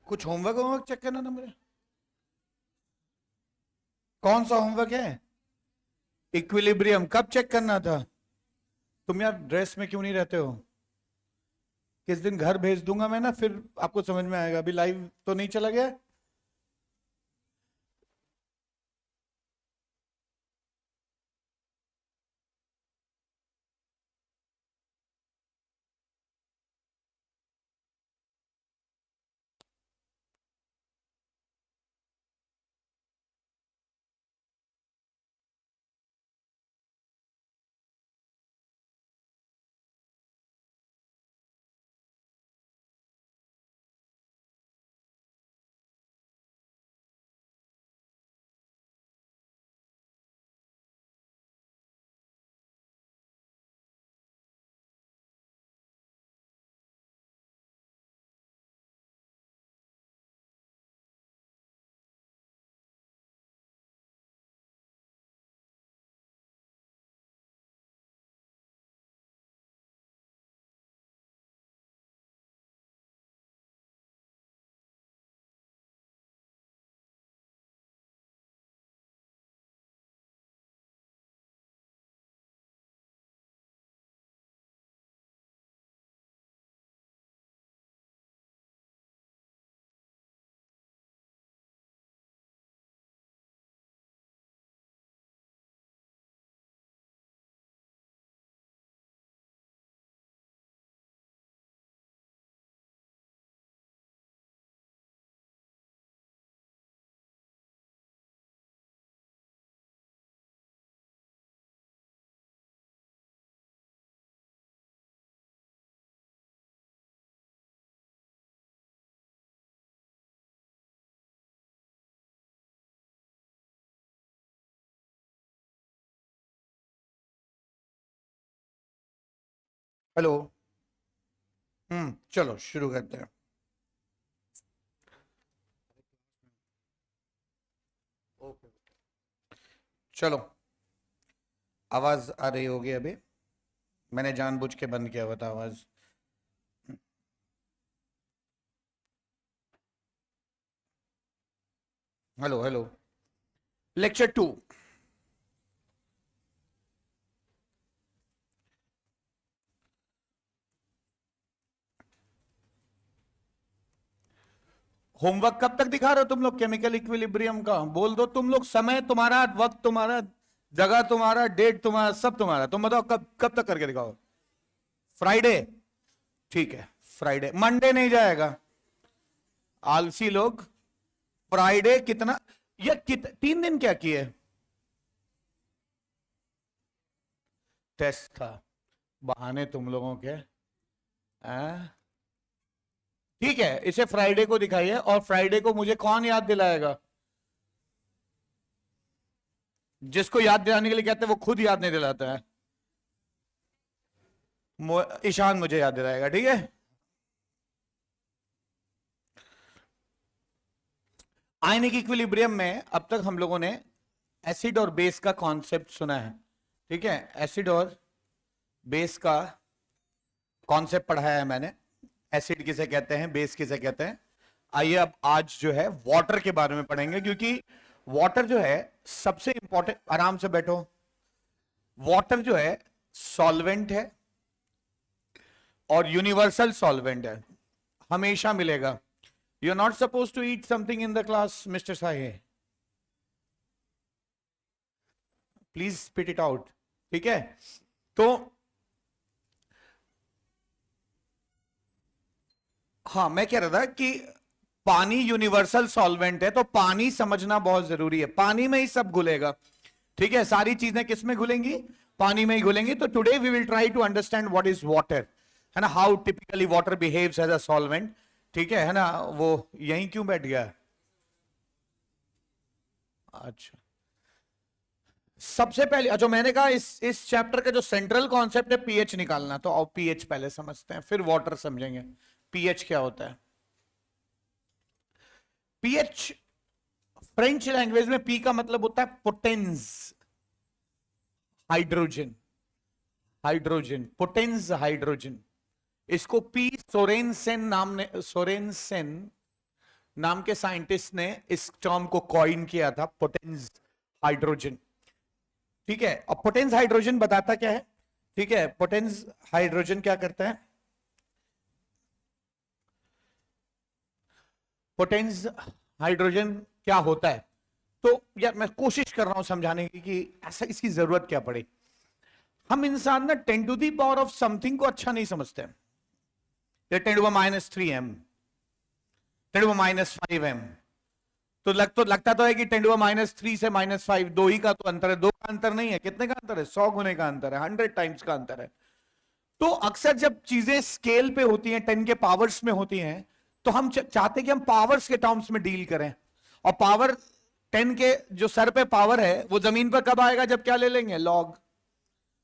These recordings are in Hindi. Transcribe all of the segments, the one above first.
कुछ होमवर्क होमवर्क चेक करना था मुझे। कौन सा होमवर्क है? इक्विलिब्रियम कब चेक करना था? तुम यार ड्रेस में क्यों नहीं रहते हो? किस दिन घर भेज दूंगा मैं ना, फिर आपको समझ में आएगा। अभी लाइव तो नहीं चला गया? हेलो। चलो शुरू करते हैं। ओके। चलो, आवाज आ रही होगी अभी। मैंने जानबूझ के बंद किया हुआ था आवाज। Hello hello. लेक्चर 2। होमवर्क कब तक दिखा रहे हो तुम लोग? केमिकल इक्विलिब्रियम का बोल दो तुम लोग। समय तुम्हारा, वक्त तुम्हारा, जगह तुम्हारा, डेट तुम्हारा, सब तुम्हारा। तुम बताओ कब कब तक करके दिखाओ। फ्राइडे? ठीक है, फ्राइडे। मंडे नहीं जाएगा, आलसी लोग। फ्राइडे कितना? ये 3 दिन क्या किए? टेस्ट था। बहाने तुम लोगों के। आ? ठीक है, इसे फ्राइडे को दिखाइए। और फ्राइडे को मुझे कौन याद दिलाएगा? जिसको याद दिलाने के लिए कहते हैं वो खुद याद नहीं दिलाता है। ईशान मुझे याद दिलाएगा, ठीक है। आयनिक इक्विलिब्रियम में अब तक हम लोगों ने एसिड और बेस का कॉन्सेप्ट सुना है, ठीक है। एसिड और बेस का कॉन्सेप्ट पढ़ाया है मैंने। एसिड किसे कहते हैं, बेस किसे कहते हैं। आइए अब आज जो है वाटर के बारे में पढ़ेंगे, क्योंकि वाटर जो है सबसे इंपॉर्टेंट। आराम से बैठो। वाटर जो है सॉल्वेंट है और यूनिवर्सल सॉल्वेंट है, हमेशा मिलेगा। You are not suppose to eat something in the class mister साहे, प्लीज स्पिट इट आउट, ठीक है। तो हाँ, मैं कह रहा था कि पानी यूनिवर्सल सॉल्वेंट है, तो पानी समझना बहुत जरूरी है। पानी में ही सब घुलेगा, ठीक है। सारी चीजें किस में घुलेंगी? पानी में ही घुलेंगी। तो today we will try to understand what is water, है ना। How typically water behaves as a solvent, ठीक है ना। वो यहीं क्यों बैठ गया? अच्छा, सबसे पहले जो मैंने कहा, इस चैप्टर का जो सेंट्रल कॉन्सेप्ट है पीएच निकालना। तो आओ पीएच पहले समझते हैं, फिर वाटर समझेंगे। पीएच क्या होता है? पीएच फ्रेंच लैंग्वेज में पी का मतलब होता है potence, hydrogen. Hydrogen, potence hydrogen. इसको पी सोरेनसेन नाम ने, सोरेनसेन नाम के साइंटिस्ट ने इस टर्म को कॉइन किया था, पोटेंस हाइड्रोजन। ठीक है, और पोटेंस हाइड्रोजन बताता क्या है? ठीक है, पोटेंस हाइड्रोजन क्या करता है? पोटेंस हाइड्रोजन क्या होता है? तो यार मैं कोशिश कर रहा हूं समझाने की कि ऐसा इसकी जरूरत क्या पड़े। हम इंसान ना 10 to the power of something को अच्छा नहीं समझते। 10⁻³ m, 10⁻⁵m, तो लगता तो है कि 10⁻³ से -5 दो ही का तो अंतर है। दो का अंतर नहीं है, कितने का अंतर है? 100 गुने का अंतर है, 100 टाइम्स का अंतर है। तो अक्सर जब चीजें स्केल पे होती हैं, 10 के पावर्स में होती हैं, तो हम चाहते हैं कि हम पावर्स के टर्म्स में डील करें। और पावर 10 के जो सर पे पावर है वो जमीन पर कब आएगा? जब क्या ले लेंगे? लॉग।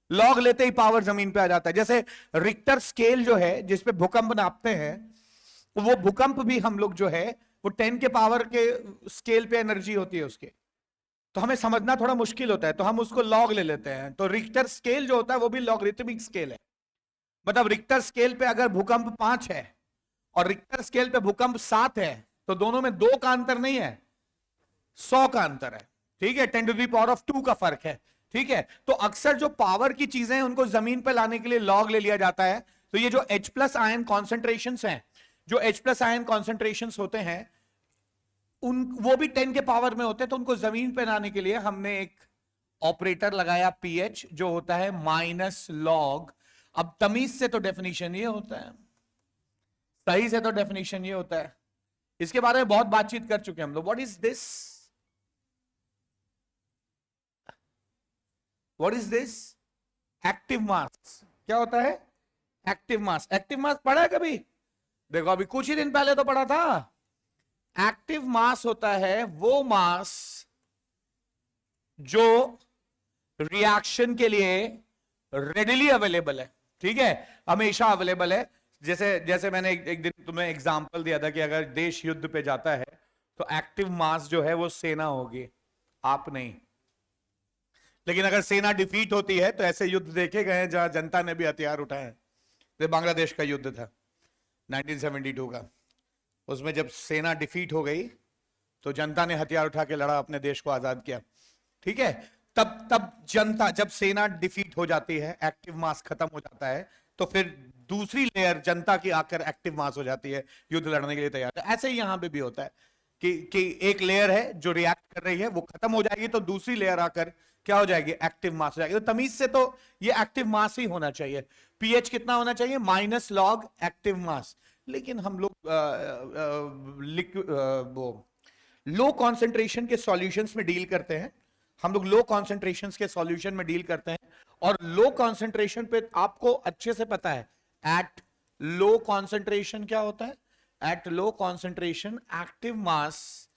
लॉग लेते ही पावर जमीन पे आ जाता है। जैसे रिक्टर स्केल जो है जिसपे भूकंप नापते हैं, वो भूकंप भी हम लोग जो है वो 10 के पावर के स्केल पे एनर्जी होती है उसके, तो हमें समझना थोड़ा मुश्किल होता है, तो हम उसको लॉग ले लेते हैं। तो रिक्टर स्केल जो होता है वो भी लॉगरिथमिक स्केल है। मतलब रिक्टर स्केल पे अगर भूकंप 5 है और रिक्टर स्केल पे भूकंप 7 है, तो दोनों में 2 का अंतर नहीं है, 100 का अंतर है। ठीक है, 10⁻²⁵ का फर्क है। ठीक है, तो अक्सर जो पावर की चीजें हैं उनको जमीन पे लाने के लिए लॉग ले लिया जाता है। तो ये जो H+ आयन कॉन्सेंट्रेशन हैं, जो H+ आयन कॉन्सेंट्रेशन होते हैं, उन वो भी 10 के पावर में होते हैं, तो उनको जमीन पे लाने के लिए हमने एक ऑपरेटर लगाया pH, जो होता है -log। अब तमीज से तो डेफिनेशन ये होता है, सही से तो डेफिनेशन ये होता है। इसके बारे में बहुत बातचीत कर चुके हैं हम लोग। What is this? What is this? Active mass. क्या होता है? Active mass. एक्टिव मास पढ़ा है कभी? देखो अभी कुछ ही दिन पहले तो पढ़ा था। एक्टिव मास होता है वो मास जो रिएक्शन के लिए रेडिली अवेलेबल है। ठीक है, हमेशा अवेलेबल है। जैसे जैसे मैंने एक दिन तुम्हें एग्जांपल दिया था कि अगर देश युद्ध पे जाता है तो एक्टिव मास जो है वो सेना होगी, आप नहीं। लेकिन अगर सेना डिफीट होती है तो ऐसे युद्ध देखे गए हैं जहां जनता ने भी हथियार उठाए हैं। तो बांग्लादेश का युद्ध था 1972 का, उसमें जब सेना डिफीट हो गई तो जनता ने हथियार उठा के लड़ा, अपने देश को आजाद किया। ठीक है, तब जनता, जब सेना डिफीट हो जाती है, एक्टिव मास खत्म हो जाता है, तो फिर दूसरी लेयर जनता की आकर एक्टिव मास हो जाती है, युद्ध लड़ने के लिए तैयार है। ऐसे ही यहां पे भी होता है कि एक लेयर है जो रिएक्ट कर रही है, वो खत्म हो जाएगी तो दूसरी लेयर आकर क्या हो जाएगी? एक्टिव मास हो जाएगी। तो तमीज से तो ये एक्टिव मास ही होना चाहिए। पीएच कितना होना चाहिए? -log active mass. लेकिन हम लोग वो लो कॉन्सेंट्रेशन के सॉल्यूशंस में डील करते हैं। हम लोग लो कॉन्सेंट्रेशन के सॉल्यूशन में डील करते हैं, और लो कॉन्सेंट्रेशन पे आपको अच्छे से पता है एट लो कॉन्सेंट्रेशन क्या होता है। At low concentration active mass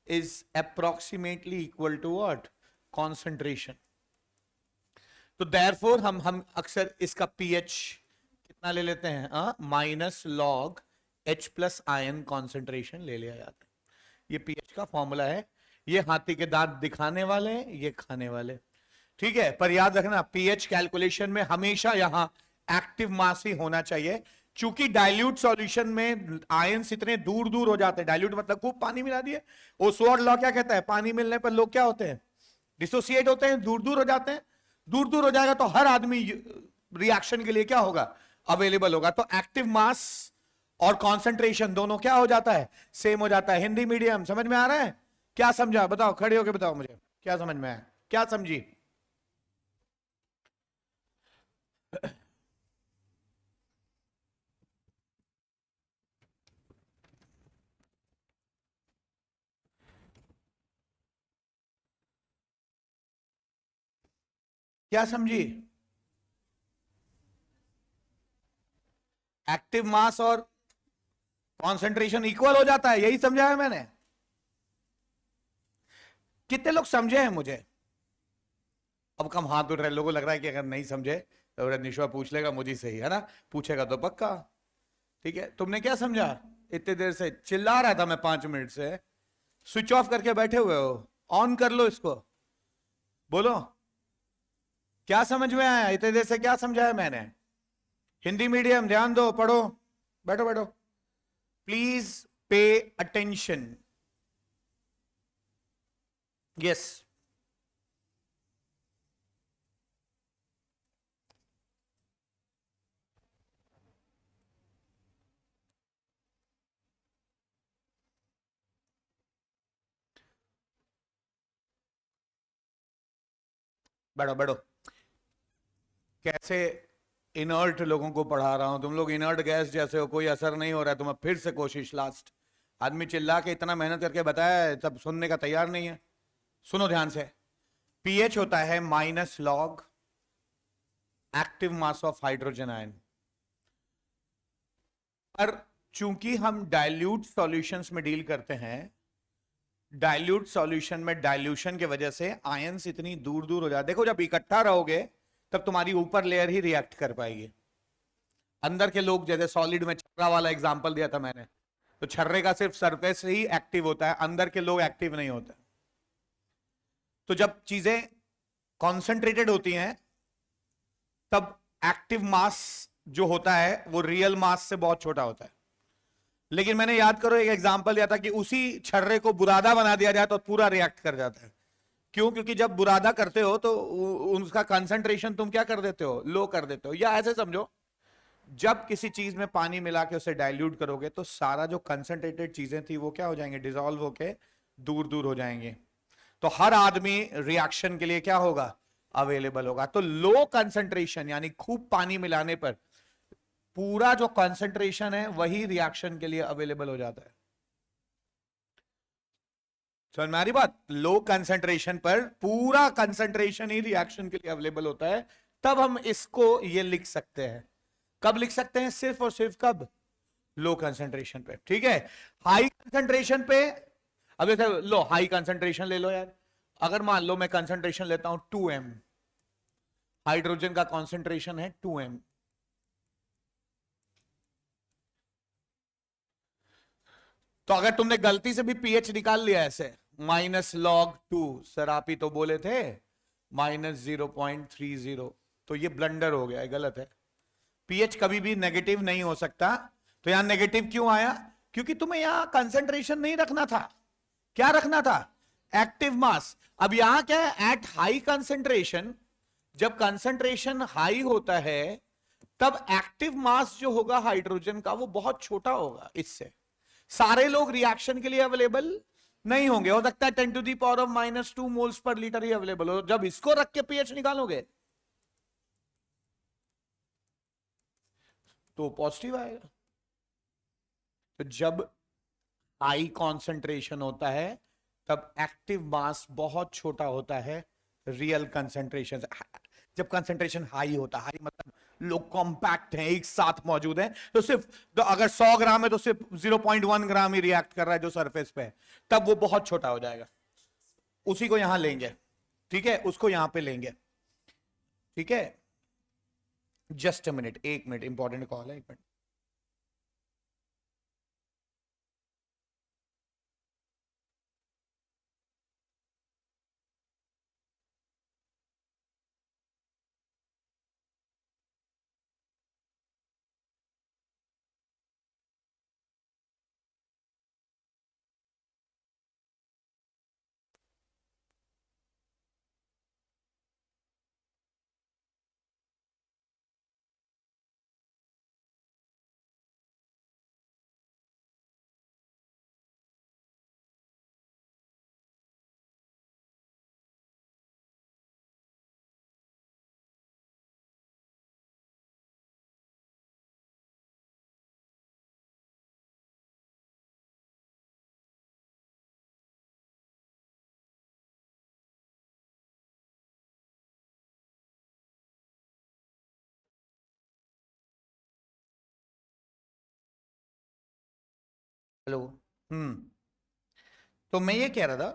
is approximately equal to what? Concentration. तो देयरफॉर हम अक्सर इसका पीएच कितना ले लेते हैं? -log H+ आयन कॉन्सेंट्रेशन ले लिया जाता है। ये पीएच का फॉर्मूला है। ये हाथी के दांत दिखाने वाले, ये खाने वाले। ठीक है, पर याद रखना पीएच कैलकुलेशन में हमेशा यहां एक्टिव मास ही होना चाहिए, क्योंकि डाइल्यूट सॉल्यूशन में आयंस इतने दूर दूर हो जाते हैं। डाइल्यूट मतलब खूब पानी मिला दिए। ओसवाल्ड लॉ क्या कहता है? पानी मिलने पर लोग क्या होते हैं? डिसोसिएट होते हैं, दूर दूर हो जाते हैं। दूर दूर हो जाएगा तो हर आदमी रिएक्शन के लिए क्या होगा? अवेलेबल होगा। तो एक्टिव मास और कॉन्सेंट्रेशन दोनों क्या हो जाता है? सेम हो जाता है। हिंदी मीडियम समझ में आ रहा है? क्या समझा? बताओ, खड़े होके बताओ मुझे, क्या समझ में आया? क्या समझी? क्या समझी? एक्टिव मास और कॉन्सेंट्रेशन इक्वल हो जाता है, यही समझाया मैंने। कितने लोग समझे हैं मुझे? अब कम हाथ उठ रहे, लोगों को लग रहा है कि अगर नहीं समझे तो रजनीश्वर पूछ लेगा मुझे से ही, है ना? पूछेगा तो पक्का। ठीक है, तुमने क्या समझा? इतने देर से चिल्ला रहा था मैं 5 मिनट से। स्विच ऑफ करके बैठे हुए हो, ऑन कर लो इसको, बोलो क्या समझ में आया? इतने देर से क्या समझाया मैंने? हिंदी मीडियम ध्यान दो, पढ़ो, बैठो बैठो प्लीज। Pay attention. यस, बढ़ो बढ़ो। कैसे इनर्ट लोगों को पढ़ा रहा हूं, तुम लोग इनर्ट गैस जैसे हो, कोई असर नहीं हो रहा है। तुम्हें फिर से कोशिश, लास्ट। आदमी चिल्ला के इतना मेहनत करके बताया है, सब सुनने का तैयार नहीं है। सुनो ध्यान से। पीएच होता है minus log active mass of hydrogen ion. पर चूंकि हम डाइल्यूट सॉल्यूशंस में डील करते हैं, डाइल्यूट सॉल्यूशन में डाइल्यूशन की वजह से आयंस इतनी दूर दूर हो जाते। देखो, जब इकट्ठा रहोगे तब तुम्हारी ऊपर लेयर ही रिएक्ट कर पाएगी। अंदर के लोग, जैसे सॉलिड में छर्रा वाला एग्जांपल दिया था मैंने, तो छर्रे का सिर्फ सरफेस ही एक्टिव होता है, अंदर के लोग एक्टिव नहीं होते। तो जब चीजें कॉन्सेंट्रेटेड होती हैं तब एक्टिव मास जो होता है वो रियल मास से बहुत छोटा होता है। लेकिन मैंने, याद करो, एक एग्जांपल दिया था कि उसी छर्रे को बुरादा बना दिया जाए तो पूरा रिएक्ट कर जाता है। क्यों? क्योंकि जब बुरादा करते हो तो उसका कंसंट्रेशन तुम क्या कर देते हो, लो कर देते हो। या ऐसे समझो, जब किसी चीज में पानी मिला के उसे डाइल्यूट करोगे तो सारा जो कंसंट्रेटेड चीजें थी वो क्या हो जाएंगे, डिसॉल्व होके दूर दूर हो जाएंगे। तो हर आदमी रिएक्शन के लिए क्या होगा, अवेलेबल होगा। तो लो कंसंट्रेशन यानी खूब पानी मिलाने पर पूरा जो कंसंट्रेशन है वही रिएक्शन के लिए अवेलेबल हो जाता है। समझ में आ रही बात? लो कंसंट्रेशन पर पूरा कंसंट्रेशन ही रिएक्शन के लिए अवेलेबल होता है। तब हम इसको ये लिख सकते हैं। कब लिख सकते हैं? सिर्फ और सिर्फ कब? लो कंसंट्रेशन पे। ठीक है। हाई कंसंट्रेशन पे, अब जैसे लो हाई कंसंट्रेशन ले लो यार। अगर मान लो मैं कंसंट्रेशन लेता हूं 2m, हाइड्रोजन का कंसंट्रेशन है 2m, तो अगर तुमने गलती से भी पीएच निकाल लिया ऐसे माइनस लॉग 2, सर आप ही तो बोले थे -0.30, तो ये ब्लंडर हो गया है, गलत है। पीएच कभी भी नेगेटिव नहीं हो सकता। तो यहां नेगेटिव क्यों आया? क्योंकि तुम्हें यहां कंसंट्रेशन नहीं रखना था। क्या रखना था? Active mass. अब यहां क्या है, एट हाई कंसंट्रेशन, जब कंसंट्रेशन हाई होता है तब एक्टिव मास जो होगा हाइड्रोजन का वो बहुत छोटा होगा। इससे सारे लोग रिएक्शन के लिए अवेलेबल नहीं होंगे। हो सकता है 10⁻⁻² मोल्स पर लीटर ही अवेलेबल हो। जब इसको रख के पीएच निकालोगे तो पॉजिटिव आएगा। तो जब हाई कॉन्सेंट्रेशन होता है तब एक्टिव मास बहुत छोटा होता है रियल कंसेंट्रेशन। जब कंसेंट्रेशन हाई होता है, हाई मतलब लोग कॉम्पैक्ट हैं, एक साथ मौजूद हैं, तो सिर्फ, तो अगर 100 ग्राम है तो सिर्फ 0.1 ग्राम ही रिएक्ट कर रहा है जो सरफेस पे है, तब वो बहुत छोटा हो जाएगा। उसी को यहां लेंगे। ठीक है, उसको यहां पे लेंगे। ठीक है, just a minute, 1 minute, important call है, 1 मिनट। हेलो। हम्म। तो मैं ये कह रहा था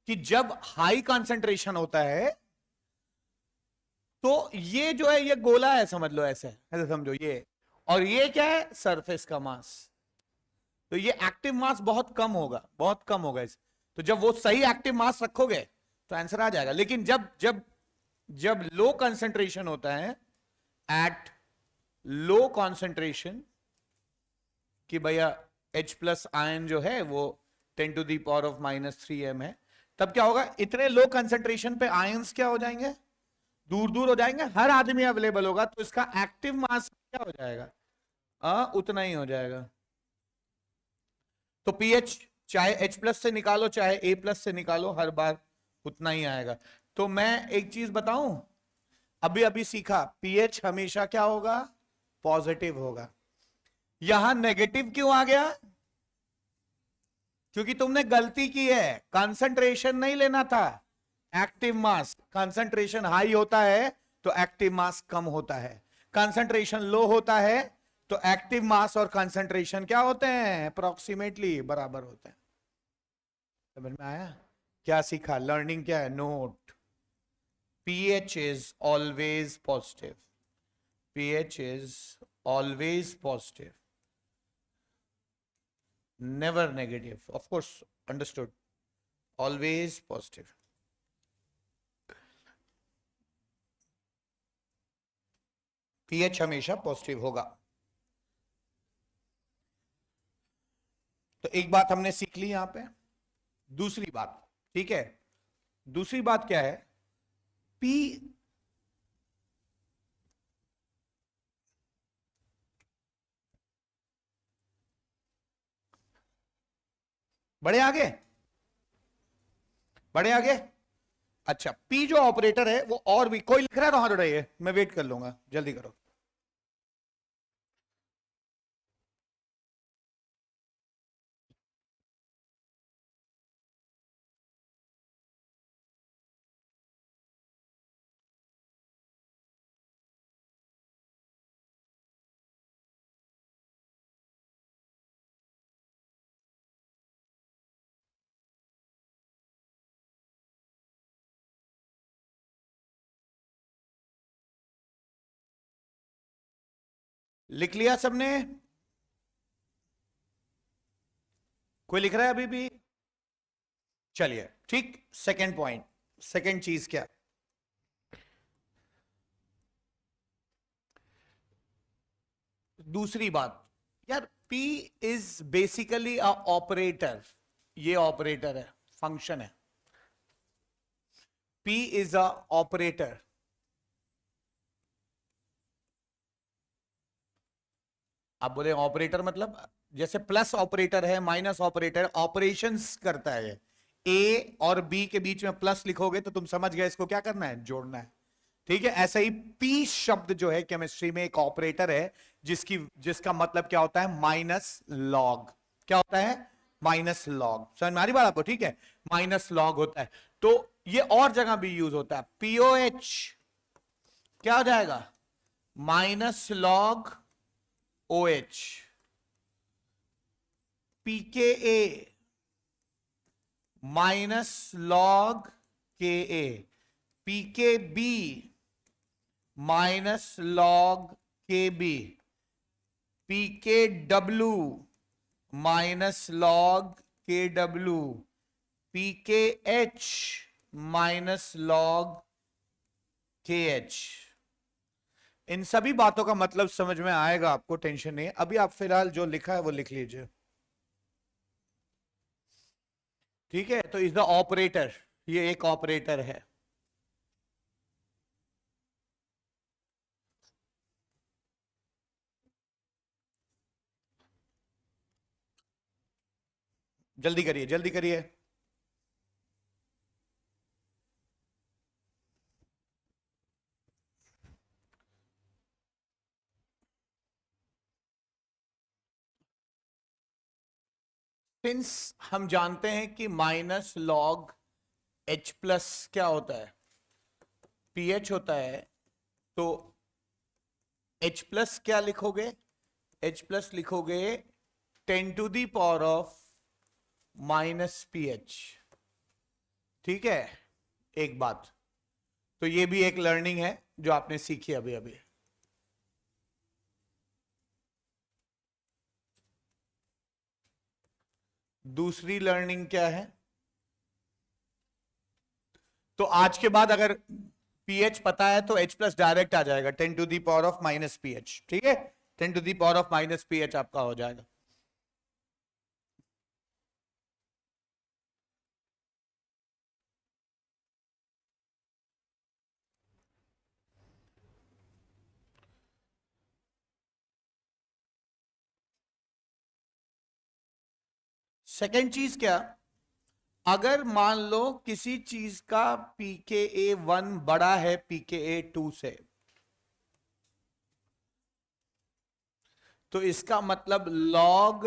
कि जब हाई कंसंट्रेशन होता है तो ये जो है, ये गोला है, समझ लो, ऐसे ऐसे समझो ये, और ये क्या है, सरफेस का मास। तो ये एक्टिव मास बहुत कम होगा, बहुत कम होगा इस। तो जब वो सही एक्टिव मास रखोगे तो आंसर आ जाएगा। लेकिन जब जब जब लो कंसंट्रेशन होता है, एट लो कंसंट्रेशन, कि भैया H प्लस आयन जो है वो 10⁻³ है, तब क्या होगा, इतने लो कंसेंट्रेशन पे आयंस क्या हो जाएंगे, दूर दूर हो जाएंगे, हर आदमी अवेलेबल होगा, तो इसका एक्टिव मास क्या हो जाएगा, उतना ही हो जाएगा। तो पीएच चाहे H प्लस से निकालो चाहे A प्लस से निकालो, हर बार उतना ही आएगा। तो मैं एक चीज बताऊं, अभी अभी सीखा, पीएच हमेशा क्या होगा, पॉजिटिव होगा। यहां नेगेटिव क्यों आ गया, क्योंकि तुमने गलती की है, कंसंट्रेशन नहीं लेना था, एक्टिव मास। कंसंट्रेशन हाई होता है तो एक्टिव मास कम होता है, कंसंट्रेशन लो होता है तो एक्टिव मास और कंसंट्रेशन क्या होते हैं, अप्रोक्सीमेटली बराबर होते हैं। समझ में आया, क्या सीखा, लर्निंग क्या है, note, pH is always positive, pH is always positive, never negative, of course, understood, always positive। pH हमेशा पॉजिटिव होगा। तो एक बात हमने सीख ली यहां पे, दूसरी बात, ठीक है, दूसरी बात क्या है, P बड़े आगे, बड़े आगे, अच्छा, P जो ऑपरेटर है वो, और भी कोई लिख रहा है तो हाथ उठाइए, मैं वेट कर लूंगा, जल्दी करो। लिख लिया सबने, कोई लिख रहा है अभी भी, चलिए ठीक। सेकंड पॉइंट, सेकंड चीज क्या, दूसरी बात, यार P is basically a operator, ये ऑपरेटर है, फंक्शन है, P इज अ ऑपरेटर। आप बोले ऑपरेटर मतलब, जैसे प्लस ऑपरेटर है, माइनस ऑपरेटर, ऑपरेशंस करता है, ए और बी के बीच में प्लस लिखोगे तो तुम समझ गए इसको क्या करना है, जोड़ना है, ठीक है। ऐसे ही पी शब्द जो है केमिस्ट्री में एक ऑपरेटर है, जिसका मतलब क्या होता है, माइनस लॉग, क्या होता है, माइनस लॉग, समझ में आ रही बात आपको, ठीक है, माइनस लॉग होता है। तो ये और जगह भी यूज होता है, पीओएच क्या हो जाएगा, minus log O H, pKa minus log के ए, पीकेबी माइनस लॉग के बी, पीकेडब्ल्यू माइनस लॉग के डब्ल्यू, पीकेएच माइनस लॉग के एच। इन सभी बातों का मतलब समझ में आएगा आपको, टेंशन नहीं है, अभी आप फिलहाल जो लिखा है वो लिख लीजिए, ठीक है। तो इज द ऑपरेटर, ये एक ऑपरेटर है, जल्दी करिए जल्दी करिए। सिंस हम जानते हैं कि माइनस लॉग H प्लस क्या होता है, पीएच होता है, तो H प्लस क्या लिखोगे, H प्लस लिखोगे 10⁻⁻पीएच, ठीक है। एक बात, तो ये भी एक लर्निंग है जो आपने सीखी अभी अभी। दूसरी लर्निंग क्या है, तो आज के बाद अगर पीएच पता है तो H प्लस डायरेक्ट आ जाएगा, 10⁻⁻पीएच, ठीक है, 10⁻⁻पीएच आपका हो जाएगा। सेकेंड चीज क्या, अगर मान लो किसी चीज का pKa1 बड़ा है pKa2 से, तो इसका मतलब log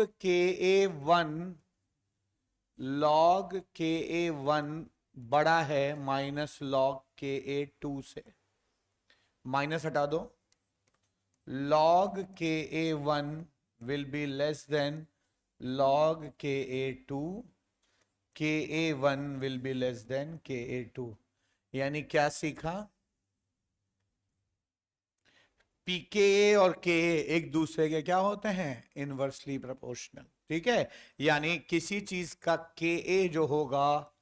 Ka1 बड़ा है माइनस log Ka2 से। माइनस हटा दो, log Ka1 will be less than log Ka2, Ka1 will be less than Ka2। यानी क्या सीखा, pKa और Ka एक दूसरे के क्या होते हैं, इनवर्सली प्रोपोर्शनल। ठीक है, यानी किसी चीज का Ka जो होगा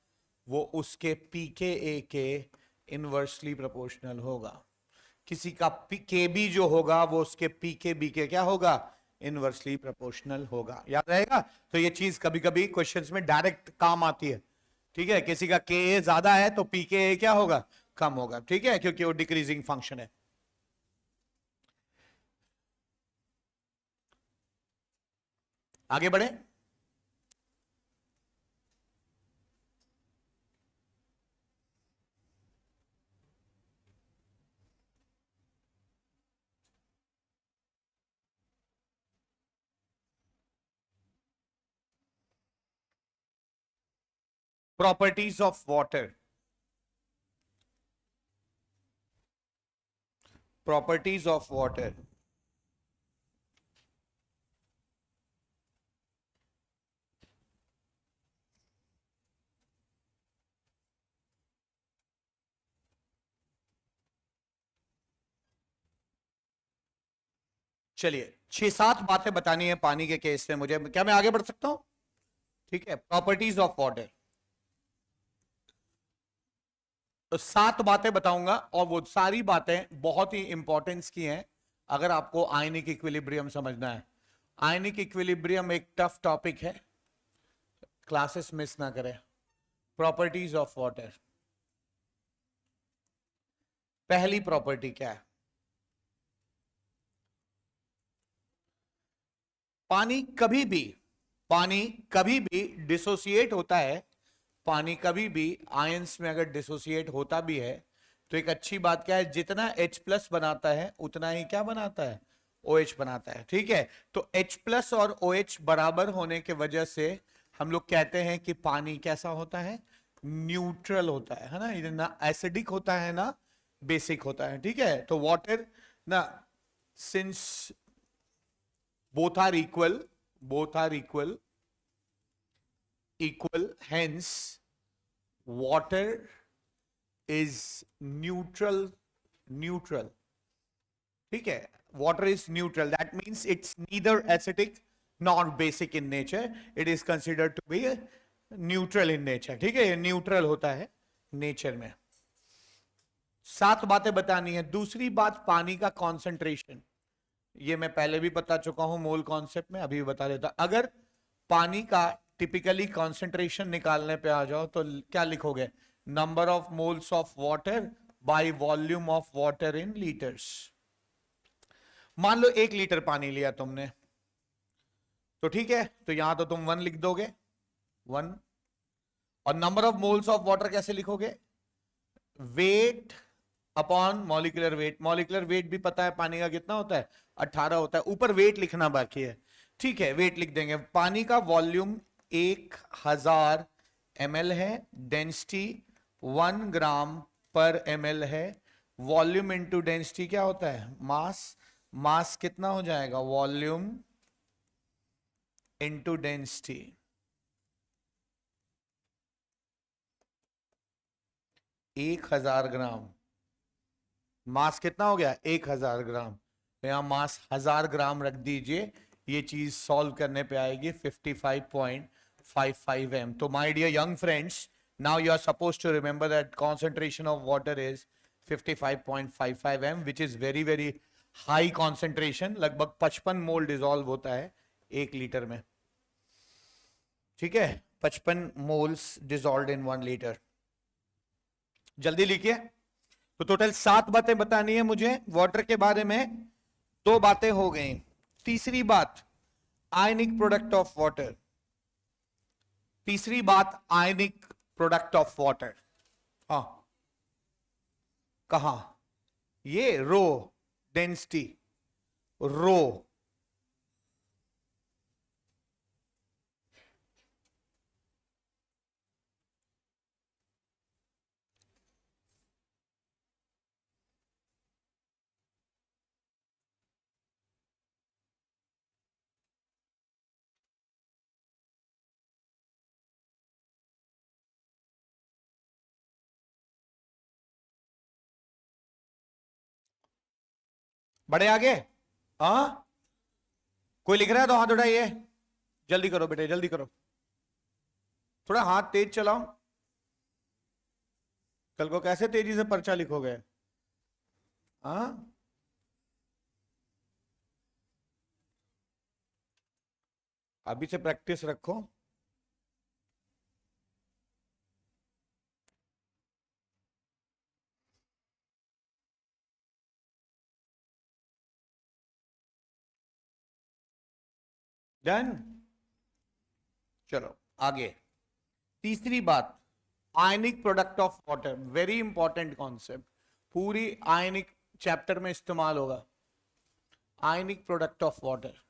वो उसके pKa के इनवर्सली प्रोपोर्शनल होगा, किसी का Kb जो होगा वो उसके pKb के क्या होगा, इनवर्सली प्रोपोर्शनल होगा। याद रहेगा, तो ये चीज कभी कभी क्वेश्चंस में डायरेक्ट काम आती है। ठीक है, किसी का Ka ज्यादा है तो pKa क्या होगा, कम होगा। ठीक है, क्योंकि वो डिक्रीजिंग फंक्शन है। आगे बढ़े, properties of water. Properties of water, चलिए 6-7 बातें बतानी है पानी के केस में मुझे, क्या मैं आगे बढ़ सकता हूं? ठीक है, प्रॉपर्टीज ऑफ वाटर, तो 7 बातें बताऊंगा और वो सारी बातें बहुत ही इंपॉर्टेंस की हैं अगर आपको आयनिक इक्विलिब्रियम समझना है। आयनिक इक्विलिब्रियम एक टफ टॉपिक है, क्लासेस मिस ना करें। प्रॉपर्टीज ऑफ वाटर, पहली प्रॉपर्टी क्या है, पानी कभी भी डिसोसिएट होता है। पानी कभी भी आयंस में अगर डिसोसिएट होता भी है तो एक अच्छी बात क्या है, जितना H+ बनाता है उतना ही क्या बनाता है, OH बनाता है। ठीक है, तो H+ और OH बराबर होने के वजह से हम लोग कहते हैं कि पानी कैसा होता है, न्यूट्रल होता है ना, ये ना एसिडिक होता है ना बेसिक होता है। ठीक है, तो वाटर ना, since both are equal, hence water is neutral। ठीक है, water is neutral, that means it's neither acidic nor basic in nature, it is considered to be neutral in nature। ठीक है, ये न्यूट्रल होता है नेचर में। 7 बातें बतानी है। दूसरी बात, पानी का कॉन्सेंट्रेशन, ये मैं पहले भी बता चुका हूं मोल कॉन्सेप्ट में, अभी भी बता देता। अगर पानी का टिपिकली कॉन्सेंट्रेशन निकालने पे आ जाओ तो क्या लिखोगे, number of moles of water by volume of water in litres. मान लो 1 लीटर पानी लिया तुमने, तो ठीक है, तो यहां तो तुम 1 लिख दोगे, 1। और number of moles of water कैसे लिखोगे, weight upon molecular weight. Molecular weight भी पता है पानी का कितना होता है, 18 होता है, ऊपर वेट लिखना बाकी है। ठीक है, वेट लिख देंगे। पानी का वॉल्यूम 1000 ml है, डेंसिटी 1 ग्राम पर ml है। वॉल्यूम इंटू डेंसिटी क्या होता है, मास कितना हो जाएगा, वॉल्यूम इंटू डेंसिटी। 1000 ग्राम, मास कितना हो गया, 1000 ग्राम। तो यहां मास 1000 ग्राम रख दीजिए, ये चीज सॉल्व करने पे आएगी 55.55 m। तो my dear young friends, now you are supposed to remember that concentration of water is 55.55 m, which is very very high concentration. लगभग 55 मोल डिसॉल्व होता है 1 लीटर में। ठीक है, 55 मोल्स डिसॉल्व इन 1 लीटर। जल्दी लिखिए। तो टोटल 7 बातें बतानी है मुझे वाटर के बारे में, 2 बातें हो गई। तीसरी बात, आयनिक प्रोडक्ट ऑफ वाटर। तीसरी बात, आयनिक प्रोडक्ट ऑफ वाटर। हाँ, कहा? ये रो डेंसिटी, रो। बड़े आगे। हाँ, कोई लिख रहा है तो हाथ उठाइए। जल्दी करो बेटे, जल्दी करो, थोड़ा हाथ तेज चलाओ। कल को कैसे तेजी से पर्चा लिखोगे? हाँ, अभी से प्रैक्टिस रखो। डन। चलो आगे। तीसरी बात, ionic product of water, very important concept, पूरी आयनिक चैप्टर में इस्तेमाल होगा। Ionic product of water,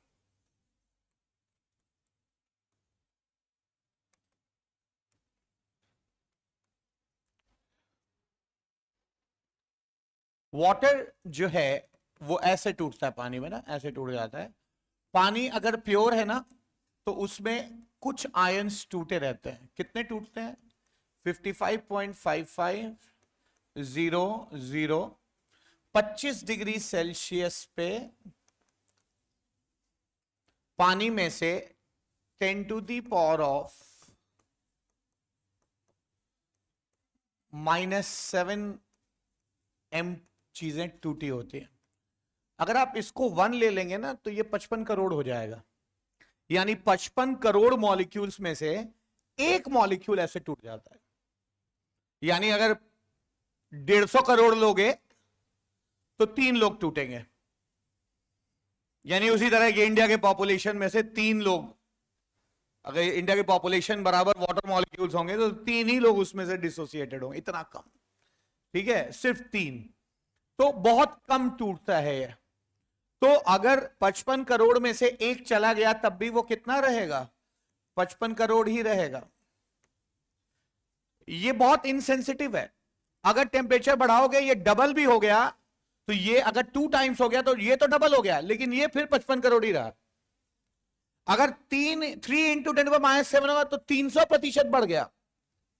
water जो है वो ऐसे टूटता है पानी में ना, ऐसे टूट जाता है। पानी अगर प्योर है ना तो उसमें कुछ आयंस टूटे रहते हैं। कितने टूटते हैं? 55.5500। 25 डिग्री सेल्सियस पे पानी में से 10 to the power of -7 m चीजें टूटी होती हैं। अगर आप इसको 1 ले लेंगे ना तो ये 55 करोड़ हो जाएगा। यानी 55 करोड़ मॉलिक्यूल्स में से एक मॉलिक्यूल ऐसे टूट जाता है। यानी अगर 150 करोड़ लोगे तो 3 लोग टूटेंगे। यानी उसी तरह कि इंडिया के पॉपुलेशन में से 3 लोग, अगर इंडिया की पॉपुलेशन बराबर वाटर मॉलिक्यूल्स होंगे तो 3 ही लोग उसमें से डिसोसिएटेड होंगे, इतना कम। ठीक है, सिर्फ 3, तो बहुत कम टूटता है ये। तो अगर 55 करोड़ में से एक चला गया तब भी वो कितना रहेगा? 55 करोड़ ही रहेगा। ये बहुत इनसेंसिटिव है। अगर टेम्परेचर बढ़ाओगे, ये डबल भी हो गया तो ये अगर 2 टाइम्स हो गया तो ये तो डबल हो गया, लेकिन ये फिर 55 करोड़ ही रहा। अगर 3 इंटू 10⁻⁷ होगा तो 300% बढ़ गया,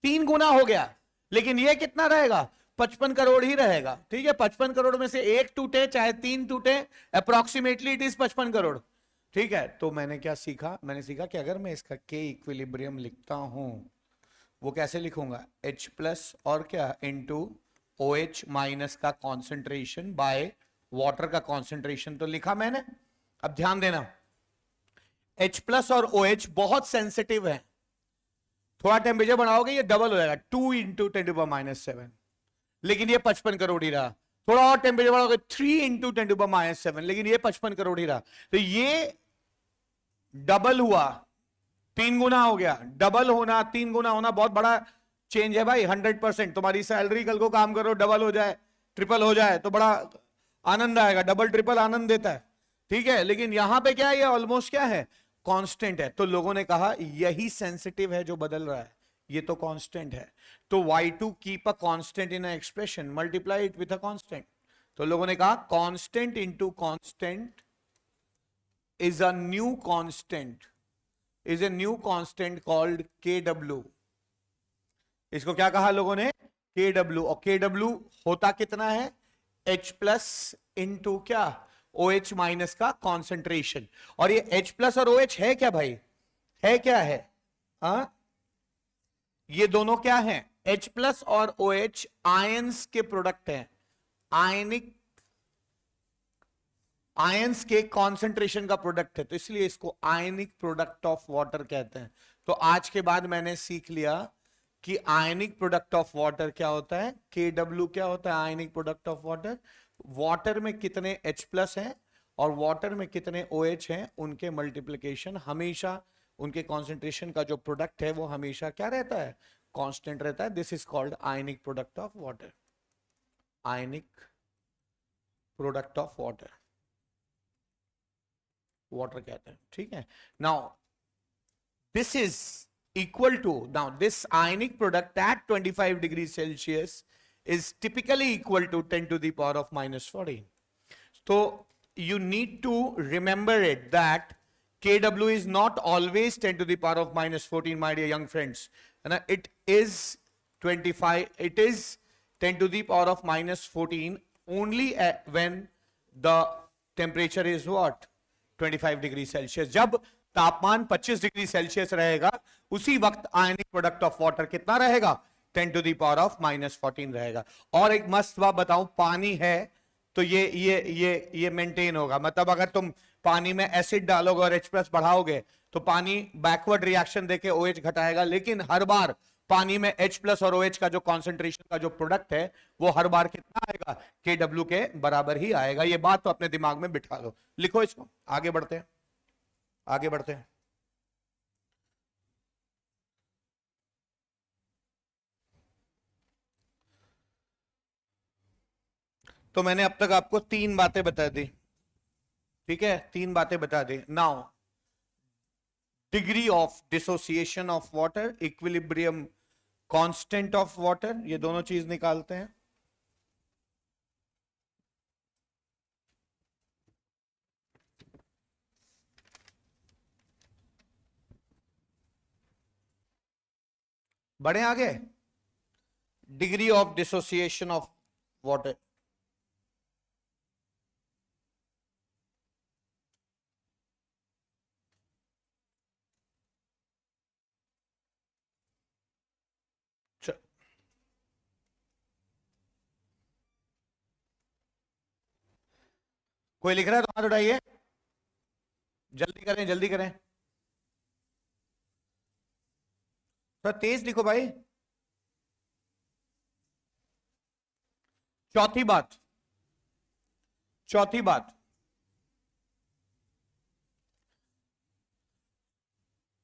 3 गुना हो गया, लेकिन ये कितना रहेगा? 55 करोड़ ही रहेगा। ठीक है, 55 करोड़ में से एक टूटे चाहे 3 टूटे, अप्रोक्सीमेटली इट इज 55 करोड़। ठीक है, तो मैंने क्या सीखा? मैंने सीखा कि अगर मैं इसका के इक्विलिब्रियम लिखता हूं, वो कैसे लिखूंगा? H प्लस और क्या इंटू OH माइनस का कॉन्सेंट्रेशन बाय वाटर का कॉन्सेंट्रेशन। तो लिखा मैंने। अब ध्यान देना, H प्लस और OH बहुत सेंसिटिव है। थोड़ा टेम्परेचर बढ़ाओगे ये डबल हो जाएगा, 2 इंटू 10⁻⁷, लेकिन ये 55 करोड़ ही रहा। थोड़ा और टेम्परेचर बढ़ाओगे 3 इंटू 10⁻⁷, लेकिन ये 55 करोड़ ही रहा। तो ये डबल हुआ, 3 गुना हो गया। डबल होना, 3 गुना होना बहुत बड़ा चेंज है भाई। 100%। तुम्हारी सैलरी कल को काम करो डबल हो जाए, ट्रिपल हो जाए तो बड़ा आनंद आएगा। डबल ट्रिपल आनंद देता है। ठीक है, लेकिन यहां पे क्या है? ये ऑलमोस्ट क्या है? कांस्टेंट है। तो लोगों ने कहा यही सेंसिटिव है जो बदल रहा है, ये तो कांस्टेंट है। तो y2 keep a constant in a expression, multiply it with a constant. तो लोगों ने कहा constant into constant is a new constant, is a new constant called KW। इसको क्या कहा लोगों ने? KW। और KW होता कितना है? H प्लस इंटू क्या? OH माइनस का कॉन्सेंट्रेशन। और ये H प्लस और OH है क्या भाई? है क्या है? हाँ, ये दोनों क्या है? H प्लस और OH आयंस के प्रोडक्ट हैं। आयनिक आयंस के कॉन्सेंट्रेशन का प्रोडक्ट है, तो इसलिए इसको आयनिक प्रोडक्ट ऑफ वाटर कहते हैं। तो आज के बाद मैंने सीख लिया कि आयनिक प्रोडक्ट ऑफ वाटर क्या होता है, KW क्या होता है ionic product of water. Water में कितने H प्लस हैं और वाटर में कितने OH हैं, उनके मल्टीप्लीकेशन हमेशा उनके कॉन्सेंट्रेशन का जो प्रोडक्ट है वो हमेशा क्या रहता है, कांस्टेंट रहता है. This is called ionic product of water. Ionic product of water, water कहते हैं. ठीक है. Now this is equal to, now this ionic product at 25 degrees Celsius is typically equal to 10 to the power of minus 14. So you need to remember it that Kw is not always 10 to the power of minus 14, my dear young friends. And it is 25, it is 10 to the power of minus 14 only when the temperature is what? 25 degrees Celsius. जब तापमान 25 डिग्री सेल्सियस रहेगा उसी वक्त आयनिक प्रोडक्ट ऑफ वाटर कितना रहेगा, 10 to the power of minus 14 रहेगा. और एक मस्त बात बताऊं, पानी है तो ये मेंटेन होगा. मतलब अगर तुम पानी में एसिड डालोगे और H+ बढ़ाओगे तो पानी बैकवर्ड रिएक्शन देके OH घटाएगा, लेकिन हर बार पानी में H+ और OH का जो कॉन्सेंट्रेशन का जो प्रोडक्ट है वो हर बार कितना आएगा, Kw के बराबर ही आएगा. ये बात तो अपने दिमाग में बिठा लो, लिखो इसको. आगे बढ़ते हैं, आगे बढ़ते हैं. तो मैंने अब तक आपको 3 बातें बता दी. ठीक है, 3 बातें बता दी. Now degree of dissociation of water, equilibrium constant of water, ये दोनों चीज निकालते हैं. बढ़े आगे. Degree of dissociation of water, कोई लिख रहा है तो हाथ उठाइए, जल्दी करें जल्दी करें, थोड़ा तेज लिखो भाई. चौथी बात, चौथी बात,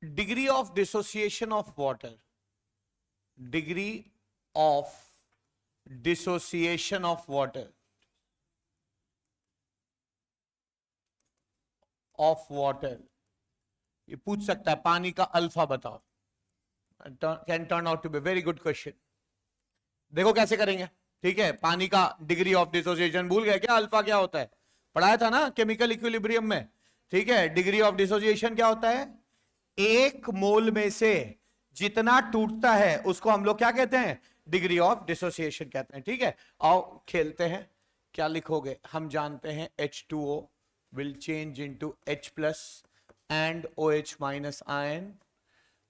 degree of dissociation of water, degree of dissociation of water, of water. ये पूछ सकता है पानी का अल्फा बताओ. Can turn out to be very good question. देखो कैसे करेंगे. ठीक है, पानी का डिग्री ऑफ डिसोसिएशन भूल गए क्या, अल्फा क्या होता है, पढ़ाया था ना केमिकल इक्विलिब्रियम में. ठीक है, डिग्री ऑफ डिसोसिएशन क्या होता है, एक मोल में से जितना टूटता है उसको हम लोग क्या कहते हैं, डिग्री ऑफ डिसोसिएशन कहते हैं. ठीक है, आओ खेलते हैं. क्या लिखोगे, हम जानते हैं H2O will change into H+ and OH- ion.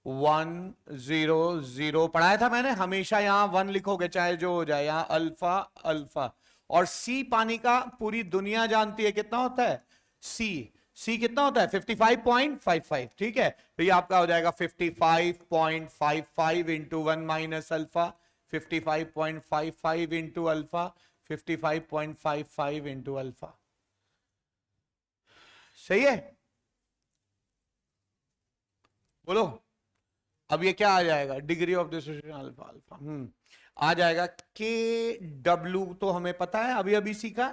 1 0 0 पढ़ाया था मैंने. हमेशा यहां 1 लिखोगे चाहे जो हो जाए, यहां अल्फा अल्फा. और C पानी का पूरी दुनिया जानती है कितना होता है, C कितना होता है, 55.55. ठीक है, तो ये आपका हो जाएगा 55.55 into 1 minus alpha, 55.55 into alpha, 55.55 into alpha. सही है, बोलो. अब ये क्या आ जाएगा, degree of dissociation alpha alpha आ जाएगा. Kw तो हमें पता है, अभी अभी सीखा.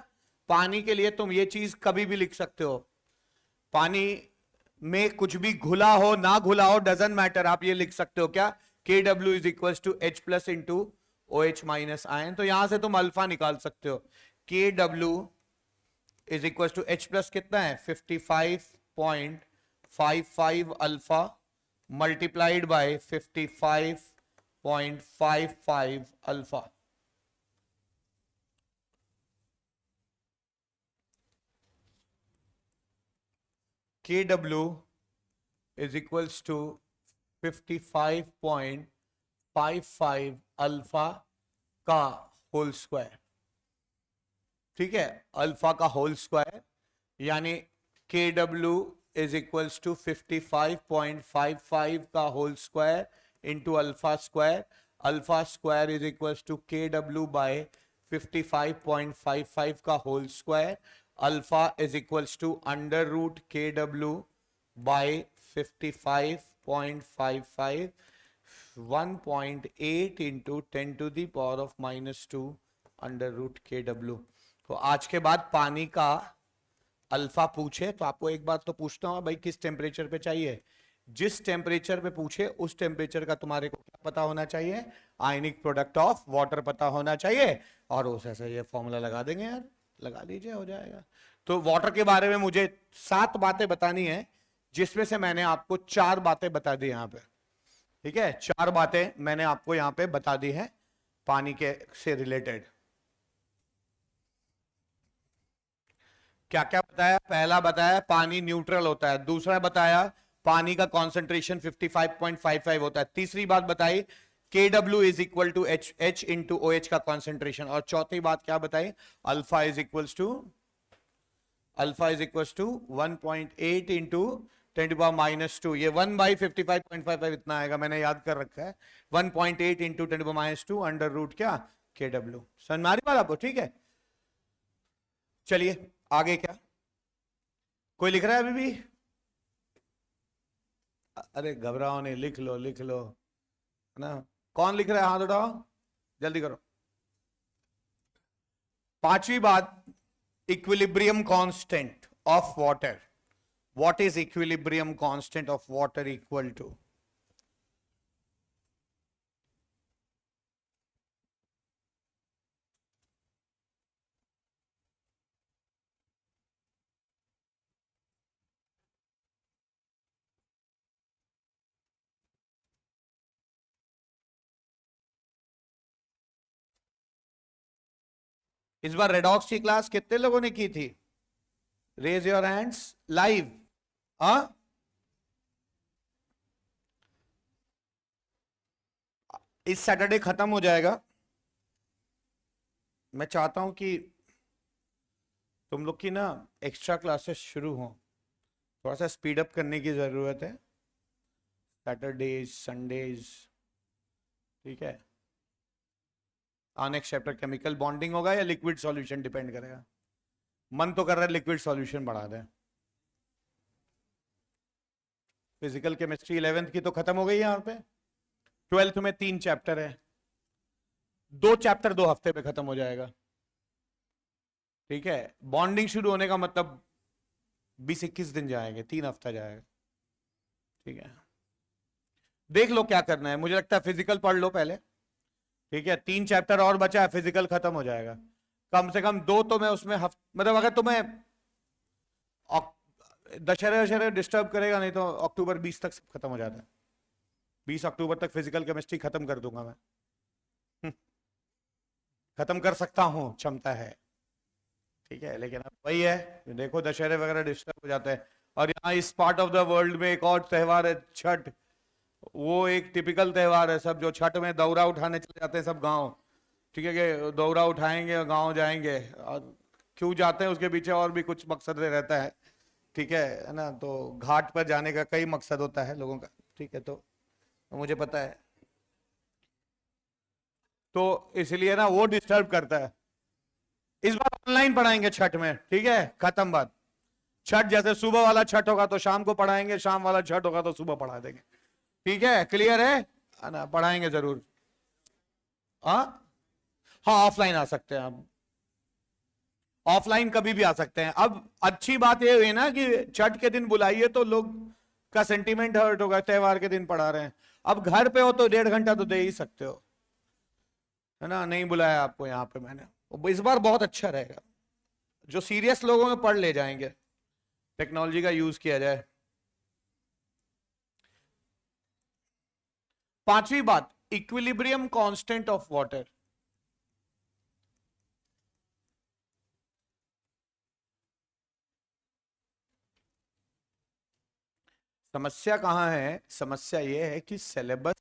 पानी के लिए तुम ये चीज कभी भी लिख सकते हो, पानी में कुछ भी घुला हो ना घुला हो डजंट मैटर, आप ये लिख सकते हो क्या, Kw is equal to H+ into OH- ion. तो यहां से तुम अल्फा निकाल सकते हो. Kw is equal to H+ कितना है, 55.55 alpha multiplied by 55.55 alpha. Kw is equals to 55.55 alpha का होल स्क्वायर. ठीक है, अल्फा का होल स्क्वायर यानी Kw इज इक्वल्स टू 55.55 का whole square into alpha square. Alpha square is equals to Kw by 55.55 का whole square. Alpha is equals to under root Kw by 55.55 1.8 into 10⁻⁻² under root KW। तो आज के बाद पानी का अल्फा पूछे तो आपको एक बात तो पूछना होगा भाई, किस टेम्परेचर पे चाहिए। जिस टेम्परेचर पे पूछे उस टेम्परेचर का तुम्हारे को क्या पता होना चाहिए, आयनिक प्रोडक्ट ऑफ वाटर पता होना चाहिए। और उस ऐसे ये फॉर्मूला लगा देंगे यार, लगा लीजिए हो जाएगा। तो वाटर के बारे में मुझे 7 बातें बतानी है, जिसमें से मैंने आपको 4 बातें बता दी यहां पे। ठीक है, 4 बातें मैंने आपको यहां पे बता दी है पानी के से रिलेटेड। क्या क्या बताया? पहला बताया पानी न्यूट्रल होता है, दूसरा बताया पानी का कॉन्सेंट्रेशन 55.55 होता है, तीसरी बात बताई KW is equal to H into OH का कॉन्सेंट्रेशन, और चौथी बात क्या बताई? Alpha is equal to 1.8 into 10⁻²। ये 1/55.55 इतना आएगा, मैंने याद कर रखा है। 1.8 इंटू 10⁻² अंडर रूट क्या KW। समझ में आ रही बात आपको? ठीक है, चलिए आगे। क्या कोई लिख रहा है अभी भी? अरे घबराओ नहीं, लिख लो लिख लो, है ना। कौन लिख रहा है? हाथ उठाओ, जल्दी करो। पांचवी बात, equilibrium constant of water. What is equilibrium constant of water equal to? इस बार रेडॉक्स की क्लास कितने लोगों ने की थी? Raise your hands live. हाँ, इस सैटरडे खत्म हो जाएगा। मैं चाहता हूं कि तुम लोग की ना एक्स्ट्रा क्लासेस शुरू हो, थोड़ा सा स्पीड अप करने की जरूरत है। सैटरडेज, संडेज, ठीक है। नेक्स्ट चैप्टर केमिकल बॉन्डिंग होगा या लिक्विड सॉल्यूशन, डिपेंड करेगा। मन तो कर रहा है लिक्विड सॉल्यूशन बढ़ा दें। फिजिकल केमिस्ट्री 11th की तो खत्म हो गई यहाँ पे। 12th में 3 चैप्टर है, 2 चैप्टर 2 हफ्ते पे खत्म हो जाएगा। ठीक है, बॉन्डिंग शुरू होने का मतलब 20-21 दिन जाएंगे, 3 हफ्ता जाएगा। ठीक है, देख लो क्या करना है। मुझे लगता है फिजिकल पढ़ लो पहले, ठीक है। 3 चैप्टर और बचा है, फिजिकल खत्म हो जाएगा। कम से कम 2 तो मैं उसमें मतलब अगर तुम्हें दशहरे डिस्टर्ब करेगा नहीं तो अक्टूबर 20 तक सब खत्म हो जाता है। 20 अक्टूबर तक फिजिकल केमिस्ट्री खत्म कर दूंगा मैं। खत्म कर सकता हूं, क्षमता है। ठीक है, लेकिन अब वही है, देखो दशहरे वगैरह डिस्टर्ब हो जाते हैं। और यहाँ इस पार्ट ऑफ द वर्ल्ड में एक और त्योहार है छठ। वो एक टिपिकल त्योहार है, सब जो छठ में दौरा उठाने चले जाते हैं सब गांव। ठीक है, कि दौरा उठाएंगे गांव जाएंगे, और क्यों जाते हैं उसके पीछे और भी कुछ मकसद रहता है। ठीक है ना। तो घाट पर जाने का कई मकसद होता है लोगों का। ठीक है, तो मुझे पता है, तो इसलिए ना वो डिस्टर्ब करता है। इस बार ऑनलाइन पढ़ाएंगे छठ में, ठीक है, खत्म बात। छठ जैसे सुबह वाला छठ होगा तो शाम को पढ़ाएंगे, शाम वाला छठ होगा तो सुबह पढ़ा देंगे। ठीक है, क्लियर है ना? पढ़ाएंगे जरूर। हाँ हाँ, ऑफलाइन आ सकते हैं आप, ऑफलाइन कभी भी आ सकते हैं। अब अच्छी बात ये हुई ना कि छठ के दिन बुलाइए तो लोग का सेंटीमेंट हर्ट होगा, त्योहार के दिन पढ़ा रहे हैं। अब घर पे हो तो 1.5 घंटा तो दे ही सकते हो, है ना। नहीं बुलाया आपको यहाँ पे मैंने, इस बार बहुत अच्छा रहेगा। जो सीरियस लोगों में पढ़ ले जाएंगे, टेक्नोलॉजी का यूज किया जाए। पांचवी बात, इक्विलिब्रियम कांस्टेंट ऑफ वाटर। समस्या कहां है? समस्या यह है कि सिलेबस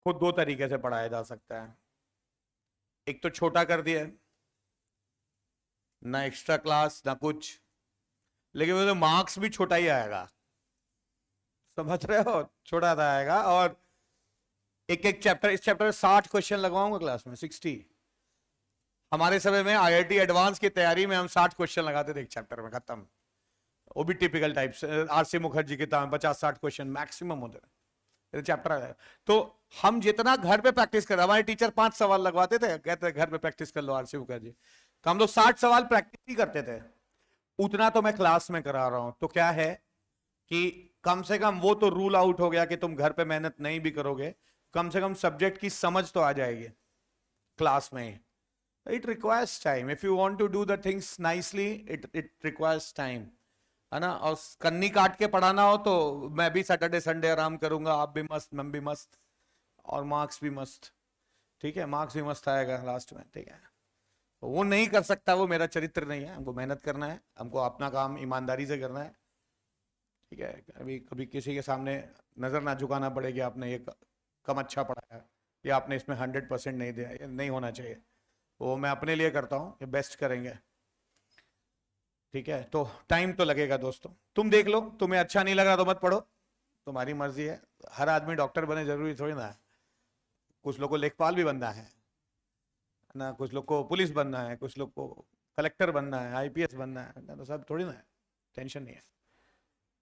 को 2 तरीके से पढ़ाया जा सकता है। एक तो छोटा कर दिया, ना एक्स्ट्रा क्लास ना कुछ, लेकिन वो तो मार्क्स भी छोटा ही आएगा। समझ रहे हो? छोटा सा आएगा। और एक एक चैप्टर, इस चैप्टर में 60 क्वेश्चन लगवाऊंगा क्लास में, 60। हमारे समय में IIT एडवांस की तैयारी में हम 60 क्वेश्चन लगाते थे एक चैप्टर में, खत्म। वो भी टिपिकल टाइप्स, आरसी मुखर्जी की तरह 50-60 क्वेश्चन मैक्सिमम होते हैं, चैप्टर आ जाएगा। तो हम जितना घर पे प्रैक्टिस कर रहे, हमारे टीचर 5 सवाल लगवाते थे, कहते घर पे प्रैक्टिस कर लो आरसी मुखर्जी, तो हम लोग 60 सवाल प्रैक्टिस ही करते थे। उतना तो मैं क्लास में करा रहा हूं, तो क्या है कि कम से कम वो तो रूल आउट हो गया कि तुम घर पे मेहनत नहीं भी करोगे, कम से कम सब्जेक्ट की समझ तो आ जाएगी क्लास में। It requires time, if you want to do the things nicely, it requires time, है ना। और कन्नी काट के पढ़ाना हो तो मैं भी सैटरडे संडे आराम करूंगा, आप भी मस्त, मैं भी मस्त, और मार्क्स भी मस्त, ठीक है, मार्क्स भी मस्त आएगा लास्ट में, ठीक है। वो नहीं कर सकता, वो मेरा चरित्र नहीं है, हमको मेहनत करना है, हमको अपना काम ईमानदारी से करना है, ठीक है। अभी कभी किसी के सामने नजर ना झुकाना पड़े कि आपने ये कम अच्छा पढ़ाया या आपने इसमें 100% नहीं दिया, ये नहीं होना चाहिए। वो मैं अपने लिए करता हूँ, ये बेस्ट करेंगे, ठीक है। तो टाइम तो लगेगा दोस्तों, तुम देख लो, तुम्हें अच्छा नहीं लगा तो मत पढ़ो, तुम्हारी मर्जी है। हर आदमी डॉक्टर बने जरूरी थोड़ी ना है, कुछ लोग को लेखपाल भी बनना है ना, कुछ लोग को पुलिस बनना है, कुछ लोग को कलेक्टर बनना है, आईपीएस बनना है, तो सब थोड़ी ना है, टेंशन नहीं है,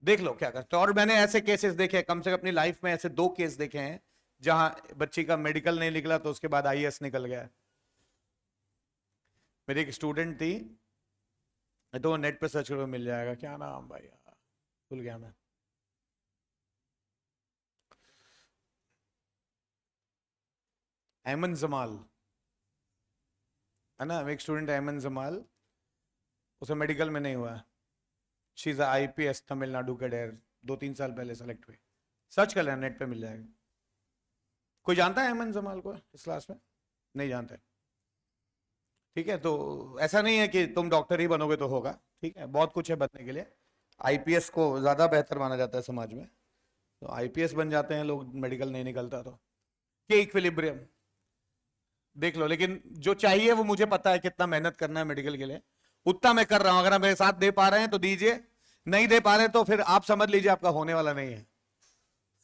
देख लो क्या करते हो। और मैंने ऐसे केसेस देखे, कम से कम अपनी लाइफ में ऐसे 2 केस देखे हैं जहां बच्ची का मेडिकल नहीं निकला तो उसके बाद आईएएस निकल गया। मेरी एक स्टूडेंट थी, तो नेट पे सर्च करो मिल जाएगा, क्या नाम भाई भूल गया मैं, ऐमन जमाल, है ना, एक स्टूडेंट ऐमन जमाल, उसे मेडिकल में नहीं हुआ, she is IPS Tamil Nadu cadre, 2-3 साल पहले सेलेक्ट हुई, सर्च कर लेना नेट पे मिल जाएगा। कोई जानता है ऐमन जमाल को इस क्लास में? नहीं जानते, ठीक है। तो ऐसा नहीं है कि तुम डॉक्टर ही बनोगे तो होगा, ठीक है, बहुत कुछ है बनने के लिए, आईपीएस को ज्यादा बेहतर माना जाता है समाज में, तो आईपीएस बन जाते हैं लोग, मेडिकल नहीं निकलता तो। के इक्विलिब्रियम देख लो, लेकिन जो चाहिए वो मुझे पता है कितना मेहनत करना है मेडिकल के लिए, उतना मैं कर रहा हूं। अगर आप मेरे साथ दे पा रहे हैं तो दीजिए, नहीं दे पा रहे तो फिर आप समझ लीजिए आपका होने वाला नहीं है।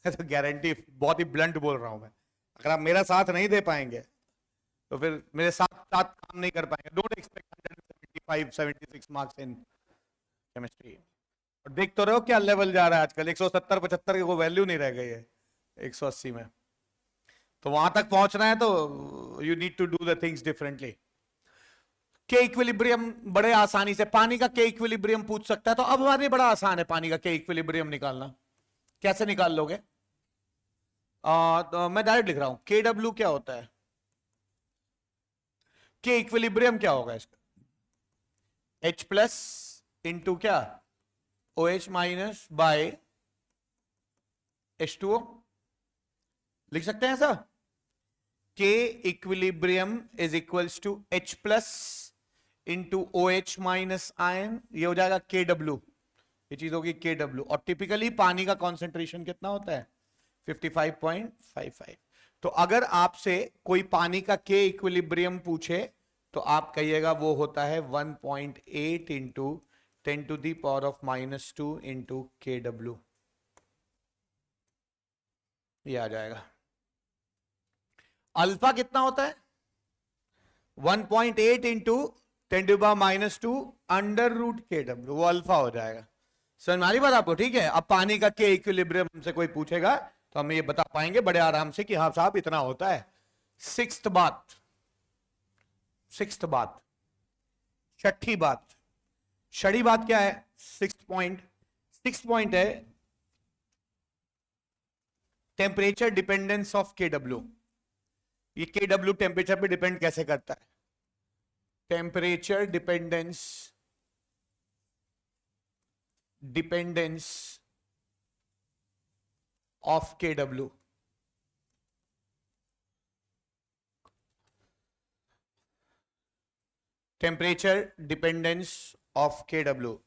तो गारंटी, बहुत ही ब्लंट बोल रहा हूं मैं, अगर आप मेरा साथ नहीं दे पाएंगे तो फिर मेरे साथ साथ काम नहीं कर पाएंगे। Don't expect 175-76 marks in chemistry. और देख तो रहे हो क्या लेवल जा रहा है आजकल, 170-75 की कोई वैल्यू नहीं रह गई है 180 में। तो वहां तक पहुंचना है तो you need to do the things differently. K equilibrium बड़े आसानी से, पानी का के इक्विलिब्रियम पूछ सकता है, तो अब हमारे लिए बड़ा आसान है पानी का के इक्विलिब्रियम निकालना। कैसे निकाल लोगे? तो मैं डायरेक्ट लिख रहा हूं, के डब्ल्यू क्या होता है, के इक्विलिब्रियम क्या होगा इसका, H प्लस इंटू क्या, OH माइनस बाय H2O, लिख सकते हैं ऐसा, K equilibrium is equals to H plus into OH minus ion, ये हो जाएगा के डब्ल्यू, ये चीज होगी के डब्ल्यू। और टिपिकली पानी का कॉन्सेंट्रेशन कितना होता है, 55.55। तो अगर आपसे कोई पानी का के इक्विलिब्रियम पूछे तो आप कहिएगा वो होता है 1.8 इंटू 10⁻⁻² इंटू के डब्ल्यू, ये आ जाएगा। अल्फा कितना होता है, 1.8 इंटू 10⁻² अंडर रूट के डब्ल्यू, वो अल्फा हो जाएगा। समझ में आ रही बात आपको? ठीक है, अब पानी का के इक्विलिब्रियम हमसे कोई पूछेगा तो हम ये बता पाएंगे बड़े आराम से कि हाँ साहब इतना होता है। सिक्स्थ बात, छठी बात, छठी बात क्या है, सिक्स्थ पॉइंट है टेम्परेचर डिपेंडेंस ऑफ के डब्ल्यू। ये के डब्ल्यू टेम्परेचर पे डिपेंड कैसे करता है, टेम्परेचर डिपेंडेंस ऑफ के डब्ल्यू। टेम्परेचर डिपेंडेंस ऑफ के W,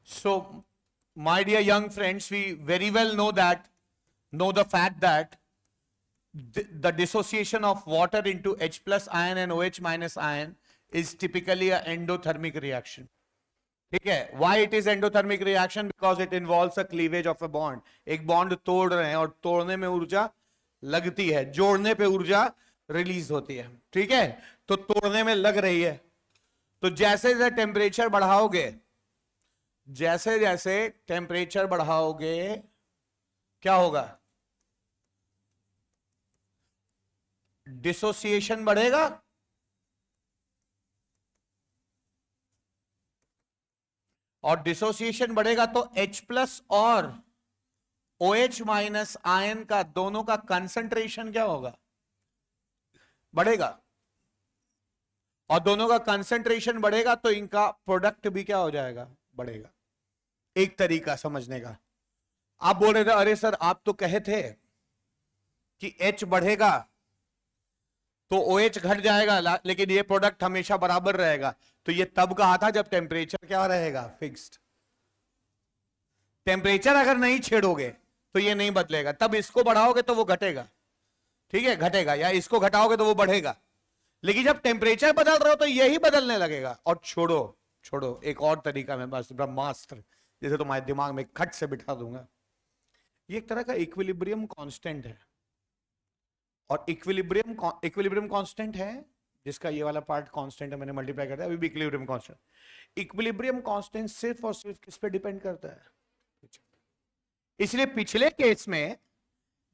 so my dear young friends, we very well know the fact that the dissociation of water into H plus ion and OH minus ion is typically a endothermic reaction. ठीक है, why it is endothermic reaction? Because it involves a cleavage of a bond. एक बॉन्ड तोड़ रहे हैं और तोड़ने में ऊर्जा लगती है, जोड़ने पे ऊर्जा रिलीज होती है, ठीक है। तो तोड़ने में लग रही है। तो जैसे जैसे टेम्परेचर बढ़ाओगे, जैसे जैसे टेम्परेचर बढ़ाओगे क्या होगा? डिसोसिएशन बढ़ेगा, और डिसोसिएशन बढ़ेगा तो H+ और OH- आयन का दोनों का कंसंट्रेशन क्या होगा? बढ़ेगा। और दोनों का कंसंट्रेशन बढ़ेगा तो इनका प्रोडक्ट भी क्या हो जाएगा? बढ़ेगा। एक तरीका समझने का। आप बोल रहे थे अरे सर आप तो कहे थे कि H बढ़ेगा तो OH घट जाएगा, लेकिन ये प्रोडक्ट हमेशा बराबर रहेगा। तो ये तब कहा था जब टेम्परेचर क्या रहेगा? फिक्स्ड। टेम्परेचर अगर नहीं छेड़ोगे तो ये नहीं बदलेगा, तब इसको बढ़ाओगे तो वो घटेगा, ठीक है, घटेगा, या इसको घटाओगे तो वो बढ़ेगा। लेकिन जब टेम्परेचर बदल रहे हो तो यही बदलने लगेगा। और छोड़ो छोड़ो, एक और तरीका मैं बस ब्रह्मास्त्र जैसे तुम्हारे दिमाग में खट से बिठा दूंगा। ये एक तरह का इक्विलिब्रियम कांस्टेंट है, और इक्विलिब्रियम कांस्टेंट है जिसका ये वाला पार्ट कांस्टेंट है, मैंने मल्टीप्लाई कर दिया, अभी भी इक्विलिब्रियम कांस्टेंट। इक्विलिब्रियम कांस्टेंट सिर्फ और सिर्फ किस पे डिपेंड करता है? इसलिए पिछले केस में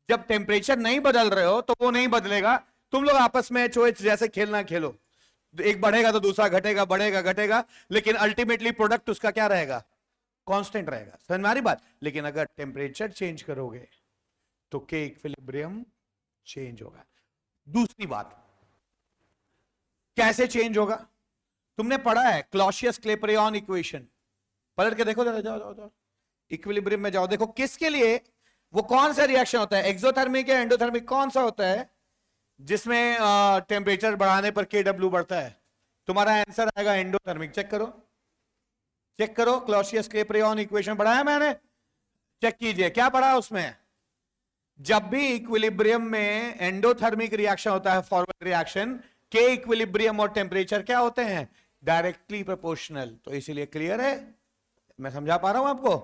जब टेम्परेचर नहीं बदल रहे हो तो वो नहीं बदलेगा। तुम लोग आपस में HOH जैसे खेलना खेलो, एक बढ़ेगा तो दूसरा घटेगा, बढ़ेगा घटेगा, लेकिन अल्टीमेटली प्रोडक्ट उसका क्या रहेगा? कांस्टेंट रहेगा। समझ में आ रही बात? लेकिन अगर टेम्परेचर चेंज करोगे तो के इक्विलिब्रियम चेंज होगा। दूसरी बात, कैसे चेंज होगा? तुमने पढ़ा है क्लॉसियस क्लेपेरॉन इक्वेशन, पलट के देखो जरा, जाओ जाओ जाओ, इक्विलिब्रियम में जाओ, देखो किसके लिए वो कौन सा रिएक्शन होता है, एक्सोथर्मिक या एंडोथर्मिक, कौन सा होता है जिसमें टेम्परेचर बढ़ाने पर KW बढ़ता है? तुम्हारा आंसर आएगा एंडोथर्मिक। चेक करो, चेक करो, क्लॉसियस क्लेपेरॉन इक्वेशन पढ़ाया मैंने, चेक कीजिए क्या पढ़ा उसमें। जब भी इक्विलिब्रियम में एंडोथर्मिक रिएक्शन होता है, फॉरवर्ड रिएक्शन, के इक्विलिब्रियम और टेम्परेचर क्या होते हैं? Directly proportional. तो इसीलिए क्लियर है, मैं समझा पा रहा हूं आपको?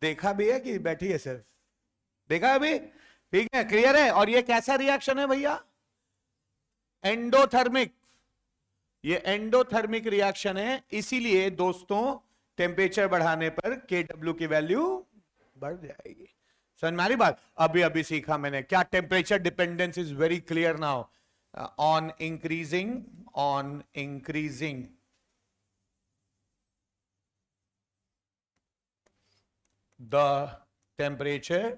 देखा भी है कि बैठी है सिर्फ? देखा है अभी? ठीक है, क्लियर है। और ये कैसा रिएक्शन है भैया? एंडोथर्मिक। ये एंडोथर्मिक रिएक्शन है, इसीलिए दोस्तों टेम्परेचर बढ़ाने पर KW की वैल्यू बढ़ जाएगी। समझ में आ रही बात? अभी अभी सीखा मैंने क्या, temperature dependence is very clear now. On increasing the temperature,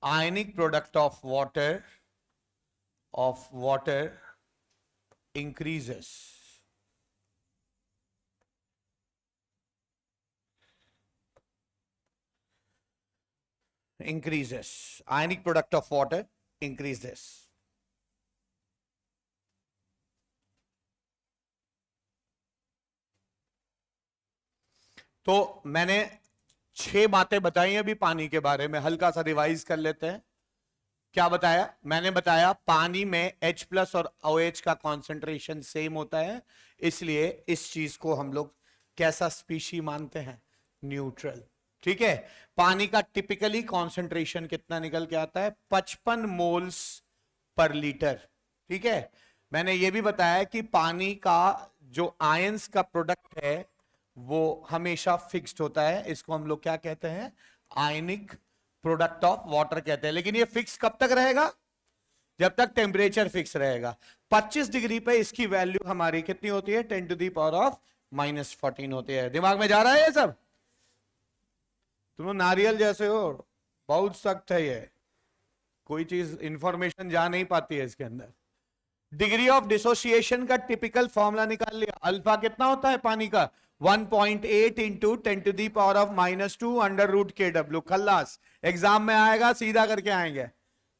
ionic product of water increases. Ionic product of water increases. तो मैंने 6 बातें बताई अभी पानी के बारे में, हल्का सा रिवाइज कर लेते हैं। क्या बताया मैंने? बताया पानी में H+ और OH का कॉन्सेंट्रेशन सेम होता है, इसलिए इस चीज को हम लोग कैसा स्पीशी मानते हैं? न्यूट्रल। ठीक है। पानी का टिपिकली कॉन्सेंट्रेशन कितना निकल के आता है? 55 मोल्स पर लीटर। ठीक है। मैंने ये भी बताया कि पानी का जो आयंस का प्रोडक्ट है वो हमेशा फिक्स्ड होता है, इसको हम लोग क्या कहते हैं? आयनिक प्रोडक्ट ऑफ वाटर कहते हैं। लेकिन ये फिक्स कब तक रहेगा? जब तक टेम्परेचर फिक्स रहेगा। 25 डिग्री पे इसकी वैल्यू हमारी कितनी होती है? 10⁻⁻14 होती है। दिमाग में जा रहा है ये सब? तुम नारियल जैसे हो, बहुत सख्त है ये, कोई चीज इंफॉर्मेशन जा नहीं पाती है इसके अंदर। डिग्री ऑफ डिसोसिएशन का टिपिकल फॉर्मूला निकाल लिया। अल्फा कितना होता है पानी का? 1.8 इंटू 10⁻⁻2 √KW। खल्लास। एग्जाम में आएगा, सीधा करके आएंगे,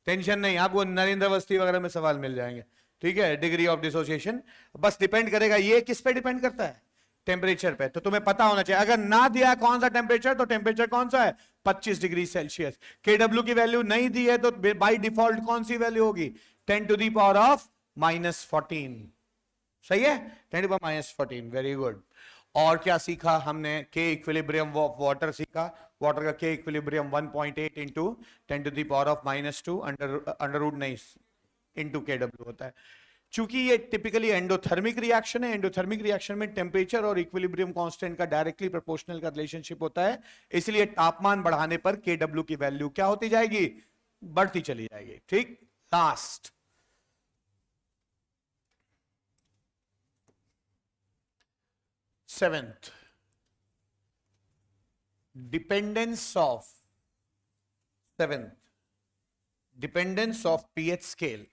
टेंशन नहीं, आपको नरेंद्र अवस्थी वगैरह में सवाल मिल जाएंगे। ठीक है। डिग्री ऑफ डिसोसिएशन बस डिपेंड करेगा, ये किस पे डिपेंड करता है? टेम्परेचर पे। तो तुम्हें पता होना चाहिए, अगर ना दिया कौन सा टेम्परेचर, तो टेम्परेचर कौन सा है? 25 डिग्री सेल्सियस। KW की वैल्यू नहीं दी है तो बाय डिफॉल्ट कौन सी वैल्यू होगी? 10⁻⁻14। सही है, 10⁻⁻14। Very good. और क्या सीखा हमने? के इक्विलिब्रियम ऑफ वाटर सीखा। वाटर का के इक्विलिब्रियम 1.8 इंटू 10⁻⁻2 अंडर रूट नहीं इंटू KW होता है। चूंकि ये टिपिकली एंडोथर्मिक रिएक्शन है, एंडोथर्मिक रिएक्शन में टेम्परेचर और इक्विलिब्रियम कांस्टेंट का डायरेक्टली प्रोपोर्शनल का रिलेशनशिप होता है, इसलिए तापमान बढ़ाने पर Kw की वैल्यू क्या होती जाएगी, बढ़ती चली जाएगी। ठीक, last seventh, dependence of pH scale.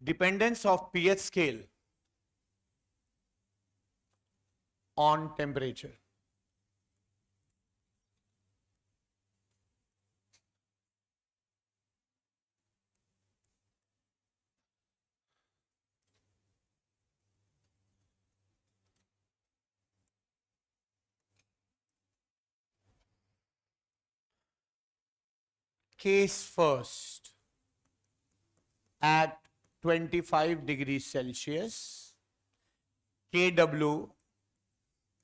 Dependence of pH scale on temperature. Case first, at 25 degrees Celsius, Kw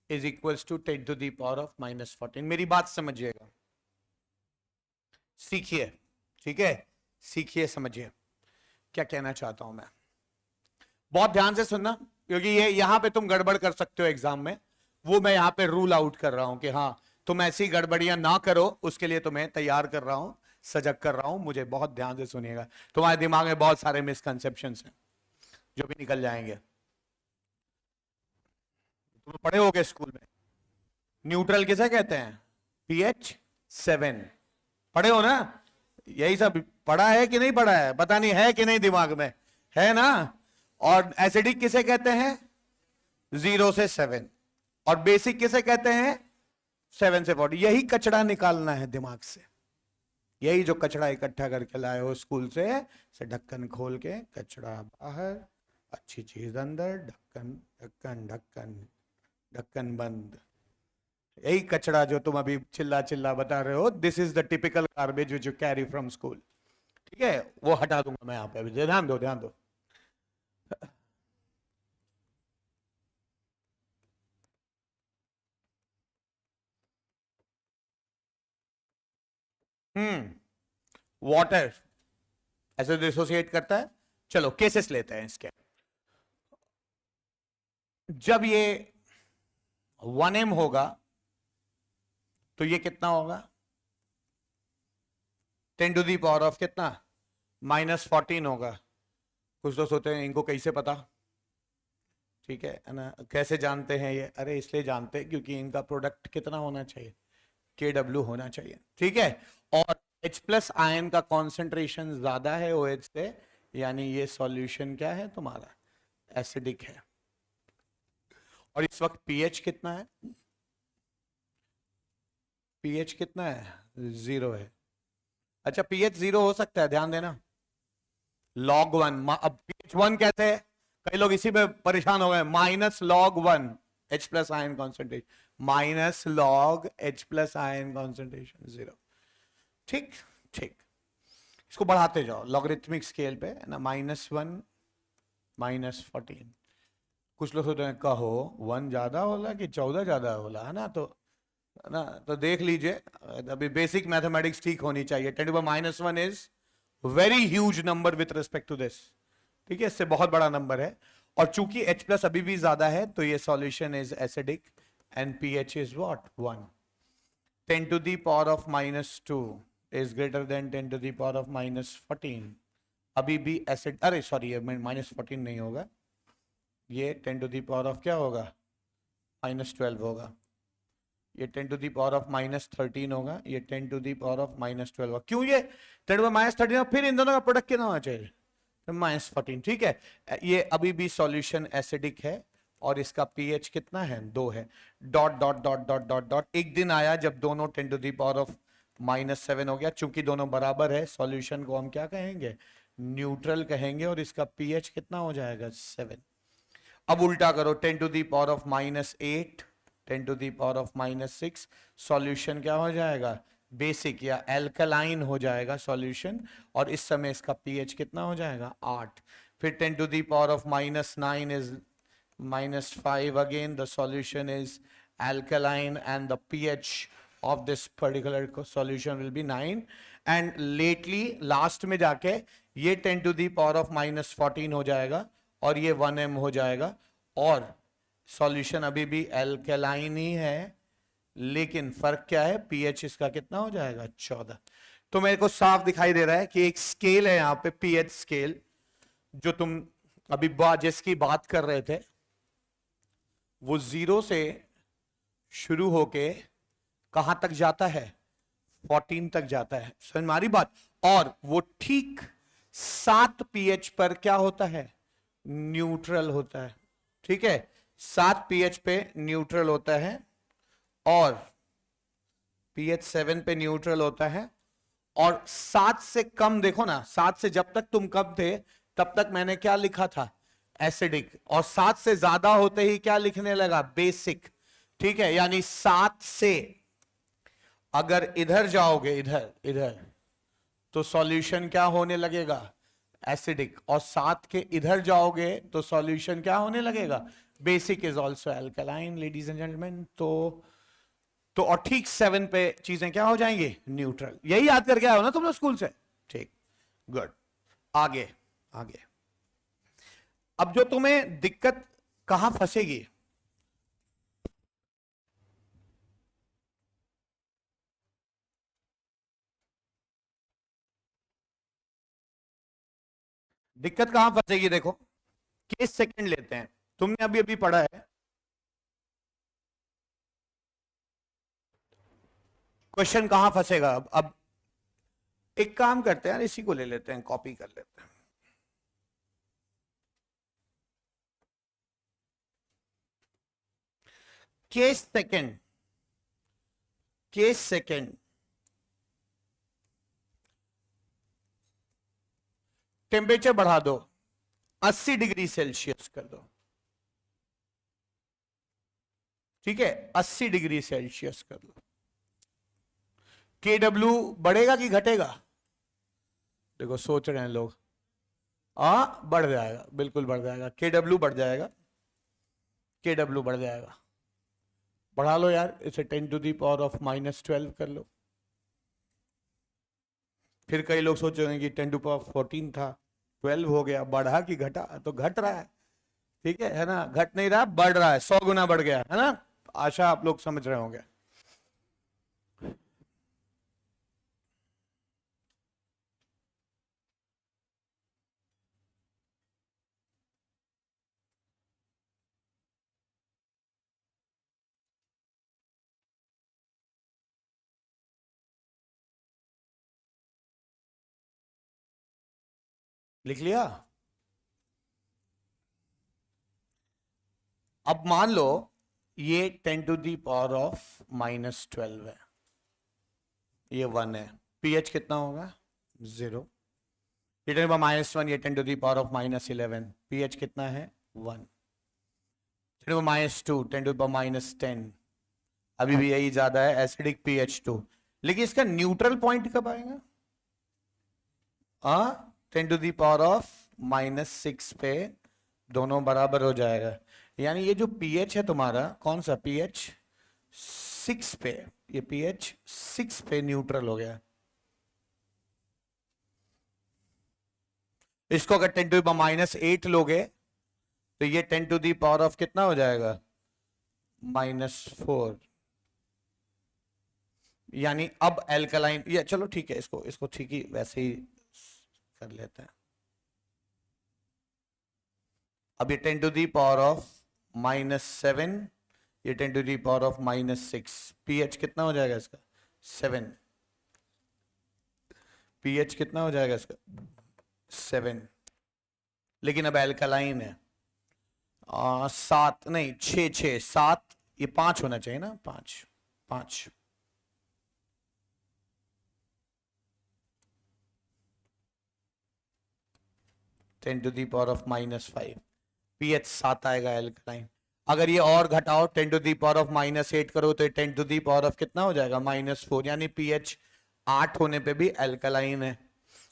is equals to 10 to the power of -14। मेरी बात समझिएगा, सीखिए, ठीक है, सीखिए, समझिए क्या कहना चाहता हूं मैं। बहुत ध्यान से सुनना, क्योंकि ये यहां पे तुम गड़बड़ कर सकते हो एग्जाम में, वो मैं यहां पे रूल आउट कर रहा हूं कि हाँ तुम ऐसी गड़बड़ियां ना करो, उसके लिए तुम्हें तैयार कर रहा हूं, सजग कर रहा हूं। मुझे बहुत ध्यान से सुनिएगा, तुम्हारे दिमाग में बहुत सारे मिसकंसेप्शंस हैं जो भी निकल जाएंगे। तुम पढ़े होगे स्कूल में, न्यूट्रल किसे कहते हैं, pH 7, पढ़े हो ना, यही सब पढ़ा है कि नहीं पढ़ा है, पता नहीं है कि नहीं, दिमाग में है ना। और एसिडिक किसे कहते हैं, 0 से 7, और बेसिक किसे कहते हैं, 7 से 40। यही कचड़ा निकालना है दिमाग से, यही जो कचड़ा इकट्ठा करके लाए हो स्कूल से ढक्कन खोल के, कचड़ा बाहर, अच्छी चीज अंदर, ढक्कन ढक्कन ढक्कन ढक्कन बंद। यही कचड़ा जो तुम अभी चिल्ला चिल्ला बता रहे हो, this is the typical garbage which you carry from school, ठीक है, वो हटा दूंगा मैं यहाँ पे, ध्यान दो, ध्यान दो। वाटर ऐसे डिसोसिएट करता है। चलो केसेस लेते हैं इसके। जब ये 1m होगा तो ये कितना होगा, 10 टू दी पावर ऑफ कितना, -14 होगा। कुछ तो सोचते हैं इनको कैसे पता, ठीक है ना, कैसे जानते हैं ये, अरे इसलिए जानते हैं क्योंकि इनका प्रोडक्ट कितना होना चाहिए, Kw होना चाहिए, ठीक है। और H+ आयन का कॉन्सेंट्रेशन ज्यादा है OH से, यानी ये सॉल्यूशन क्या है तुम्हारा, एसिडिक है। और इस वक्त pH कितना है, pH कितना है, 0 है। अच्छा pH 0 हो सकता है, ध्यान देना, log 1, अब pH 1 कैसे है, कई लोग इसी पे परेशान हो गए, -log 1 H+ ion concentration, -log H+ ion concentration 0। ठीक ठीक, इसको बढ़ाते जाओ लॉगरिथमिक स्केल पे ना, -1 -14। कुछ लोग सोचते हैं कहो 1 ज्यादा होला कि 14 ज्यादा होला, है ना, तो देख लीजिए, अभी बेसिक मैथमेटिक्स ठीक होनी चाहिए। 10 - 1 is very huge number with respect to this, ठीक है, इससे बहुत बड़ा नंबर है। और चूंकि H+ अभी भी ज्यादा है तो ये solution is acidic and pH is what, 1। 10 to the power of -2 is greater than 10 to the power of -14, अभी भी एसिड, अरे सॉरी ये -14 नहीं होगा, ये 10 टू दी पावर ऑफ क्या होगा, -12 होगा, ये 10 टू दी पावर ऑफ -13 होगा, ये 10 टू दी पावर ऑफ -12 होगा। क्यों ये 10 टू -13, फिर इन दोनों का प्रोडक्ट कितना होना चाहिए, -14, ठीक है। ये अभी भी सॉल्यूशन एसिडिक है और इसका pH कितना है, 2 है। Dot dot dot dot dot dot, एक दिन आया जब दोनों 10 टू दी पावर ऑफ -7 हो गया, चूंकि दोनों बराबर है, सॉल्यूशन को हम क्या कहेंगे, न्यूट्रल कहेंगे, और इसका pH कितना हो जाएगा, 7। अब उल्टा करो, 10 to the power of -8, 10 to the power of -6, solution क्या हो जाएगा, बेसिक या एल्कलाइन हो जाएगा सॉल्यूशन, और इस समय इसका pH कितना हो जाएगा, 8। फिर 10 to the power of -9 is -5. Again the solution is alkaline and the pH of this particular solution will be 9. And lately last में जाके ये 10 to the power of -14 हो जाएगा और ये 1m हो जाएगा, और सॉल्यूशन अभी भी एल्केलाइन ही है, लेकिन फर्क क्या है, पीएच इसका कितना हो जाएगा, 14. तो मेरे को साफ दिखाई दे रहा है कि एक स्केल है यहाँ पे, पीएच स्केल, जो तुम अभी जिसकी बात कर रहे थे, वो 0 से शुरू होके कहां तक जाता है, 14 तक जाता है. समझ में आ रही बात. और वो ठीक 7 पीएच पर क्या होता है, न्यूट्रल होता है. ठीक है, 7 पीएच पे न्यूट्रल होता है और पीएच 7 पे न्यूट्रल होता है. और 7 से कम, देखो ना, 7 से जब तक तुम कम थे तब तक मैंने क्या लिखा था, एसिडिक, और 7 से ज्यादा होते ही क्या लिखने लगा, बेसिक. ठीक है, यानी 7 से अगर इधर जाओगे, इधर इधर, तो सॉल्यूशन क्या होने लगेगा, एसिडिक. और 7 के इधर जाओगे तो सॉल्यूशन क्या होने लगेगा, basic is also alkaline, ladies and gentleman. तो और ठीक 7 पे चीजें क्या हो जाएंगी, न्यूट्रल. यही याद करके आए हो ना तुम लोग स्कूल से. ठीक, गुड. आगे आगे. अब जो तुम्हें दिक्कत कहां फंसेगी, दिक्कत कहां फंसेगी, देखो. केस सेकंड लेते हैं, तुमने अभी अभी पढ़ा है. क्वेश्चन कहां फंसेगा. अब एक काम करते हैं, इसी को ले लेते हैं, कॉपी कर लेते हैं. Case second, case second, temperature बढ़ा दो, 80 डिग्री सेल्सियस कर दो. ठीक है, 80 डिग्री सेल्सियस कर लो. KW बढ़ेगा कि घटेगा, देखो सोच रहे हैं लोग. बढ़ जाएगा, बिल्कुल बढ़ जाएगा. KW बढ़ जाएगा, KW बढ़ जाएगा. बढ़ा लो यार, इसे 10 to the power of -12 कर लो. फिर कई लोग सोचेंगे कि 10 to the power of 14 था, 12 हो गया. बढ़ा कि घटा, तो घट रहा है. ठीक है ना, घट नहीं रहा, बढ़ रहा है, 100 गुना बढ़ गया है ना. आशा आप लोग समझ रहे होंगे. लिख लिया. अब मान लो ये 10 to the power of -12 है, ये 1 है. पीएच कितना होगा, 0. ये 10 to the power -1, ये 10 to the power of -11. PH कितना है, 1. 10 to the power -2, 10 to the power -10. अभी भी यही ज्यादा है, एसिडिक पीएच 2. लेकिन इसका न्यूट्रल पॉइंट कब आएगा, 10 to the power of -6 पे दोनों बराबर हो जाएगा. यानी ये जो पीएच है तुम्हारा, कौन सा पीएच, 6 पे, ये पीएच 6 पे न्यूट्रल हो गया. इसको अगर 10 to the power -8 लोगे तो ये 10 to the power of कितना हो जाएगा, -4. यानी अब एल्कलाइन, ये चलो ठीक है, इसको ठीक ही वैसे ही कर लेते हैं. अब ये 10 to the power of -7, ये 10 to the power of -6. PH कितना हो जाएगा इसका, 7. पीएच कितना हो जाएगा इसका, 7. लेकिन अब एल्कलाइन है, 7 नहीं, 6, 7, ये 5 होना चाहिए ना, 5. Ten to the power of -5, pH 7 आएगा एल्कलाइन. अगर ये और घटाओ, 10 to the power of -8 करो तो 10 to the power of कितना हो जाएगा, -4. यानी पीएच 8 होने पे भी एल्कलाइन है.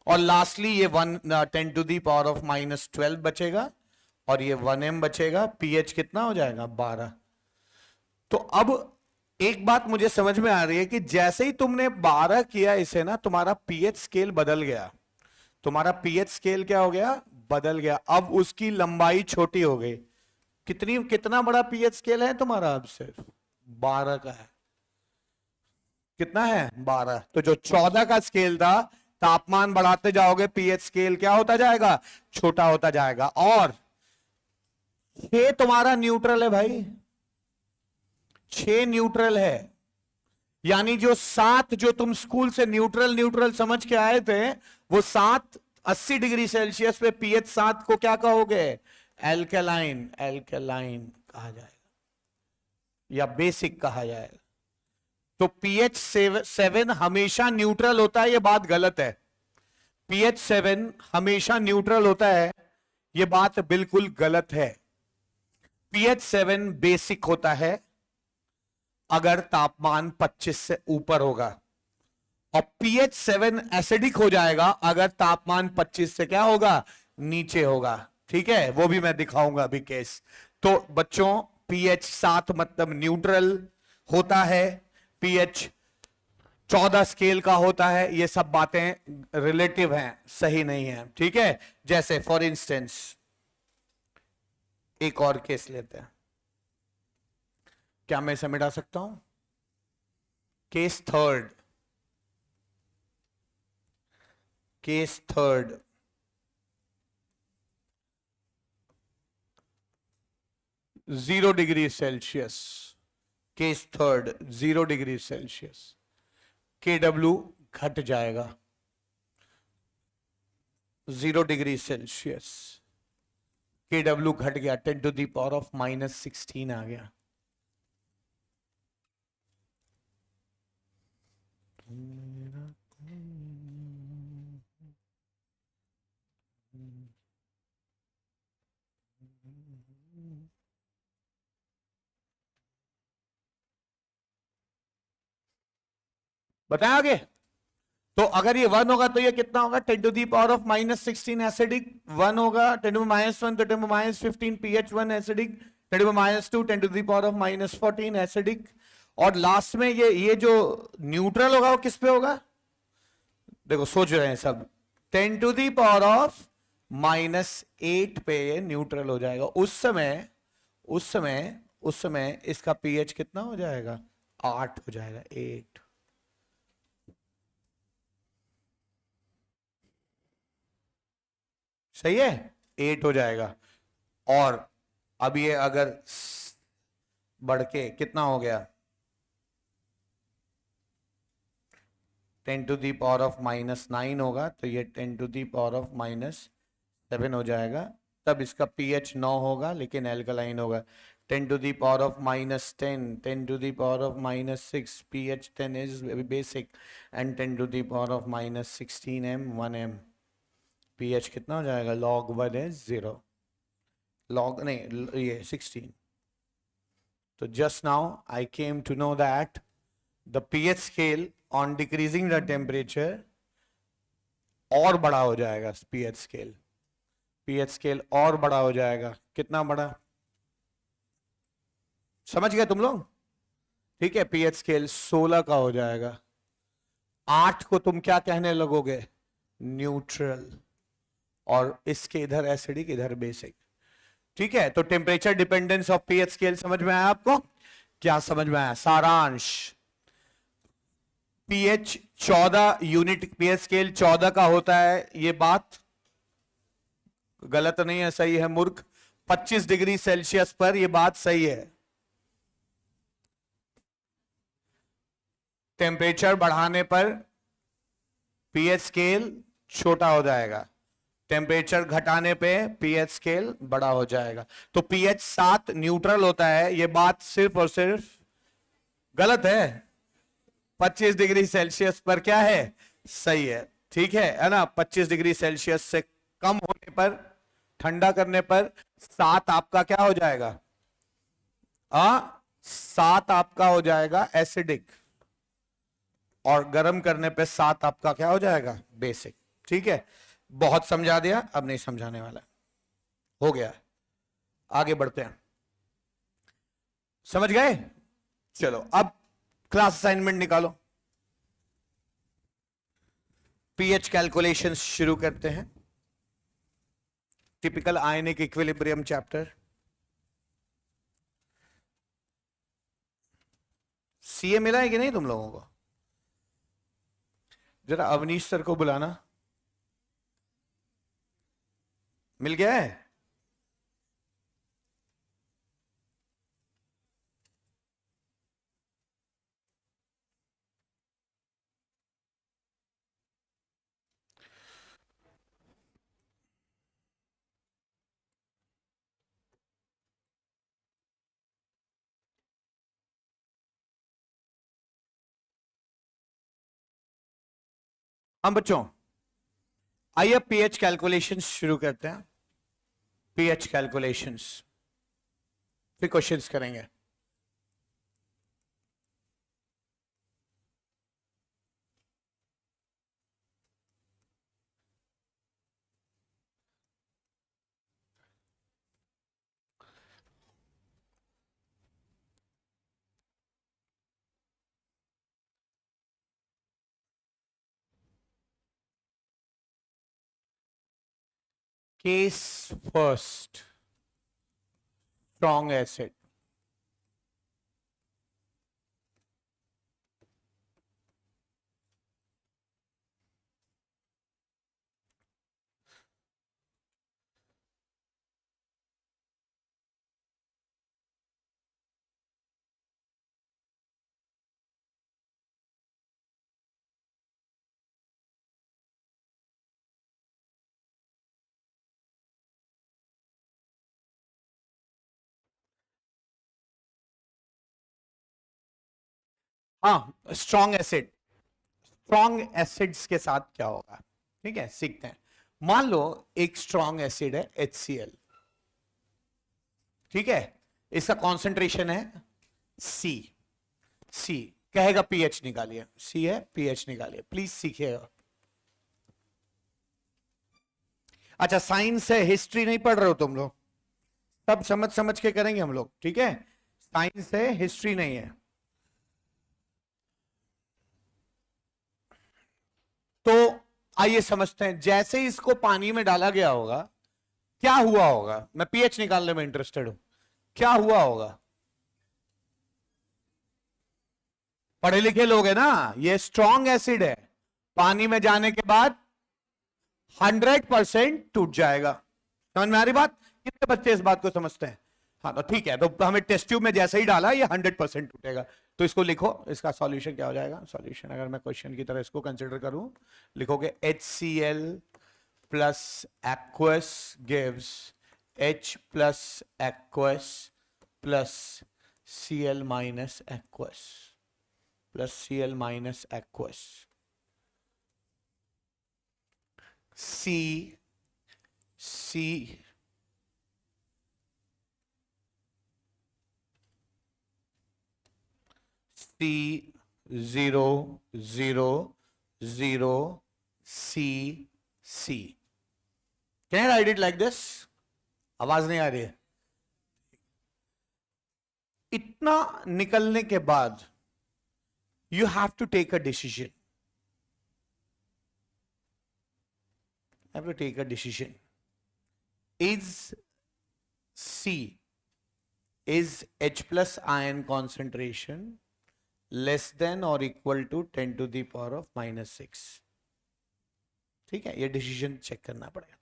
और लास्टली ये 10 to the power of -12 बचेगा, और ये 1m बचेगा, pH कितना हो जाएगा 12। तो अब एक बात मुझे समझ में आ रही है कि जैसे ही तुमने 12 किया इसे ना, तुम्हारा pH स्केल बदल गया। तुम्हारा pH स्केल क्या हो गया, बदल गया। अब उसकी लंबाई छोटी हो गई। कितना बड़ा pH स्केल है तुम्हारा, अब सिर्फ 12 का है। कितना है 12। तो जो 14 का स्केल था, तापमान बढ़ाते जाओगे pH स्केल क्या होता जाएगा, छोटा होता जाएगा। और 6 तुम्हारा न्यूट्रल है भाई, 6 न्यूट्रल है। यानी जो 7 जो तुम स्कूल से न्यूट्रल न्यूट्रल समझ के आए थे, वो 7 80 डिग्री सेल्सियस पे pH 7 को क्या कहोगे, एल्केलाइन, एल्केलाइन कहा जाएगा या बेसिक कहा जाएगा। तो pH 7 हमेशा न्यूट्रल होता है, यह बात गलत है। pH 7 हमेशा न्यूट्रल होता है, यह बात बिल्कुल गलत है। pH 7 बेसिक होता है अगर तापमान 25 से ऊपर होगा, और pH 7 एसिडिक हो जाएगा अगर तापमान 25 से क्या होगा, नीचे होगा। ठीक है, वो भी मैं दिखाऊंगा अभी केस। तो बच्चों pH 7 मतलब न्यूट्रल होता है, pH 14 स्केल का होता है। ये सब बातें रिलेटिव हैं, सही नहीं है। ठीक है, जैसे फॉर इंस्टेंस एक और केस लेते हैं। क्या मैं इसे मिटा सकता हूं, case third, case third. 0 degree Celsius, case third 0 degree Celsius, KW घट जाएगा। 0 डिग्री सेल्सियस KW घट गया, 10⁻⁻16 आ गया। बताएं आगे। तो अगर ये 1 होगा तो ये कितना होगा, 10⁻⁻16 एसिडिक, 1 होगा 10⁻1 तो 10⁻15 pH 1 एसिडिक, 10⁻2 10⁻14 एसिडिक। और लास्ट में ये जो न्यूट्रल होगा वो किस पे होगा, देखो सोच रहे हैं सब, 10⁻⁻8 पे ये न्यूट्रल हो जाएगा। उस समय इसका pH कितना हो जाएगा, 8 हो जाएगा, 8। सही है, 8 हो जाएगा। और अब ये अगर बढ़ के कितना हो गया, 10⁻⁻9 होगा, तो ये 10⁻⁻7 हो जाएगा। तब इसका pH 9 होगा लेकिन एल्कलाइन होगा। 10⁻⁻10, 10⁻⁻6 pH 10 is basic, and 10⁻⁻16 m 1m pH कितना हो जाएगा, log 1 is 0, log नहीं ये 16। तो just now I came to know that the pH scale on decreasing the temperature और बड़ा हो जाएगा। pH scale और बड़ा हो जाएगा। कितना बड़ा, समझ गए तुम लोग। ठीक है, pH स्केल 16 का हो जाएगा। 8 को तुम क्या कहने लगोगे, न्यूट्रल, और इसके इधर एसिडिक इधर बेसिक। ठीक है, तो temperature dependence of pH scale समझ में आया आपको, क्या समझ में आया, सारांश। pH 14 यूनिट, pH स्केल 14 का होता है, ये बात गलत नहीं है, सही है मूर्ख। 25 डिग्री सेल्सियस पर यह बात सही है। टेम्परेचर बढ़ाने पर pH स्केल छोटा हो जाएगा, टेम्परेचर घटाने पे pH स्केल बड़ा हो जाएगा। तो pH 7 न्यूट्रल होता है, यह बात सिर्फ और सिर्फ गलत है। 25 डिग्री सेल्सियस पर क्या है, सही है। ठीक है ना, 25 डिग्री सेल्सियस से कम होने पर, ठंडा करने पर 7 आपका क्या हो जाएगा, 7 आपका हो जाएगा एसिडिक, और गर्म करने पे 7 आपका क्या हो जाएगा, बेसिक। ठीक है, बहुत समझा दिया, अब नहीं समझाने वाला, हो गया। आगे बढ़ते हैं, समझ गए? चलो अब क्लास असाइनमेंट निकालो, पीएच कैलकुलेशंस शुरू करते हैं। Typical ionic equilibrium chapter. CA मिला है कि नहीं तुम लोगों को? जरा अवनीश सर को बुलाना। मिल गया है? हम बच्चों आइए पीएच कैलकुलेशंस शुरू करते हैं। पीएच कैलकुलेशंस, फिर क्वेश्चंस करेंगे। Case first, strong acid. हाँ, स्ट्रॉन्ग एसिड, स्ट्रॉन्ग एसिड्स के साथ क्या होगा, ठीक है, सीखते हैं। मान लो एक स्ट्रॉन्ग एसिड है HCl, ठीक है, इसका कॉन्सेंट्रेशन है C। C कहेगा पीएच निकालिए, C है पीएच निकालिए, प्लीज सीखिएगा। अच्छा साइंस है, हिस्ट्री नहीं पढ़ रहे हो तुम लोग, सब समझ समझ के करेंगे हम लोग, ठीक है? साइंस है, हिस्ट्री नहीं है। तो आइए समझते हैं, जैसे ही इसको पानी में डाला गया होगा क्या हुआ होगा, मैं पीएच निकालने में इंटरेस्टेड हूं, क्या हुआ होगा? पढ़े लिखे लोग है ना, ये स्ट्रॉन्ग एसिड है, पानी में जाने के बाद 100% टूट जाएगा। समझ में आ रही बात? कितने बच्चे इस बात को समझते हैं? हाँ तो ठीक है, तो हमें टेस्ट ट्यूब में जैसे ही डाला ये 100% टूटेगा। तो इसको लिखो, इसका सॉल्यूशन क्या हो जाएगा? सॉल्यूशन अगर मैं क्वेश्चन की तरह इसको कंसिडर करूं, लिखोगे HCl plus aqueous gives H plus aqueous plus Cl minus aqueous plus Cl minus aqueous C zero zero zero C। Can write it like this? आवाज नहीं आ रही है? इतना निकलने के बाद you have to take a decision, is C, is H plus ion concentration less than or equal to 10 to the power of -6? ठीक है, ये डिसीजन चेक करना पड़ेगा,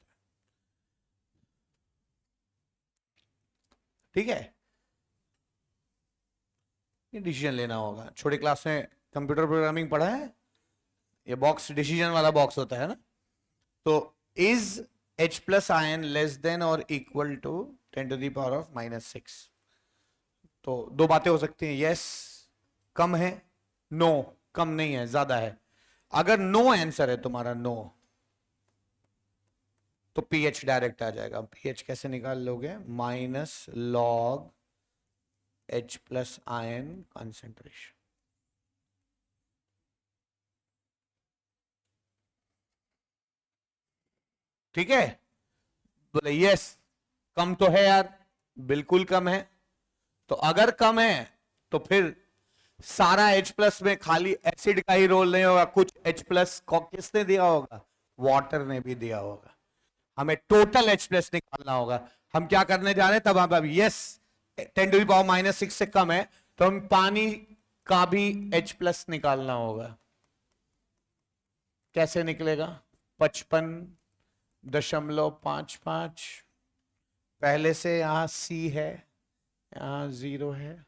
ठीक है, ये डिसीजन लेना होगा। छोटी क्लास में कंप्यूटर प्रोग्रामिंग पढ़ा है, ये बॉक्स डिसीजन वाला बॉक्स होता है ना। तो is H plus ion less than और equal to 10 to the power of -6? तो दो बातें हो सकती हैं, यस कम है, नो कम नहीं है ज्यादा है। अगर नो आंसर है तुम्हारा, नो, तो पीएच डायरेक्ट आ जाएगा। पीएच कैसे निकाल लोगे? Minus log H plus ion concentration. ठीक है, बोले यस कम तो है यार, बिल्कुल कम है। तो अगर कम है तो फिर सारा H प्लस में खाली एसिड का ही रोल नहीं होगा, कुछ H प्लस को किसने दिया होगा, वाटर ने भी दिया होगा। हमें टोटल H प्लस निकालना होगा। हम क्या करने जा रहे हैं तब, हम अब यस 10⁻⁻6 से कम है तो हम पानी का भी H प्लस निकालना होगा। कैसे निकलेगा, 55.55, पहले से यहां C है, यहां 0 है,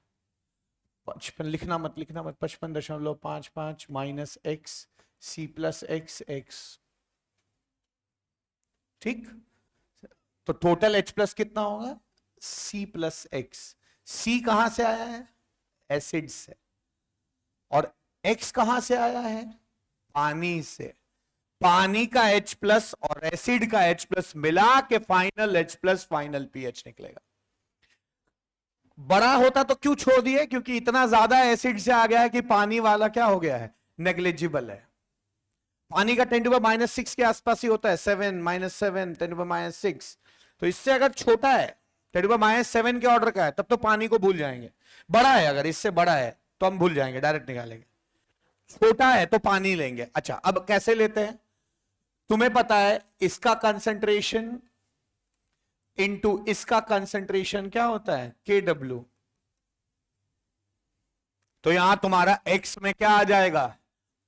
55 लिखना मत, 55.55 minus x c plus x x, ठीक। तो टोटल H प्लस कितना होगा, C प्लस एक्स। C कहां से आया है, एसिड से, और X कहां से आया है, पानी से। पानी का H प्लस और एसिड का H प्लस मिला के final H plus, final pH निकलेगा। बड़ा होता तो क्यों छोड़ दिए, क्योंकि इतना ज्यादा एसिड से आ गया है कि पानी वाला क्या हो गया है, नेग्लिजिबल है। पानी का 10⁻⁻6 के आसपास ही होता है, 7 -7 10⁻⁻6। तो इससे अगर छोटा है, 10⁻7 के ऑर्डर का है, तब तो पानी को भूल जाएंगे। बड़ा है, अगर इससे बड़ा है तो हम भूल जाएंगे, डायरेक्ट निकालेंगे। छोटा है तो पानी लेंगे। अच्छा, अब कैसे लेते हैं, तुम्हें पता है इसका कंसंट्रेशन इनटू इसका कंसंट्रेशन क्या होता है, KW। तो यहां तुम्हारा x में क्या आ जाएगा,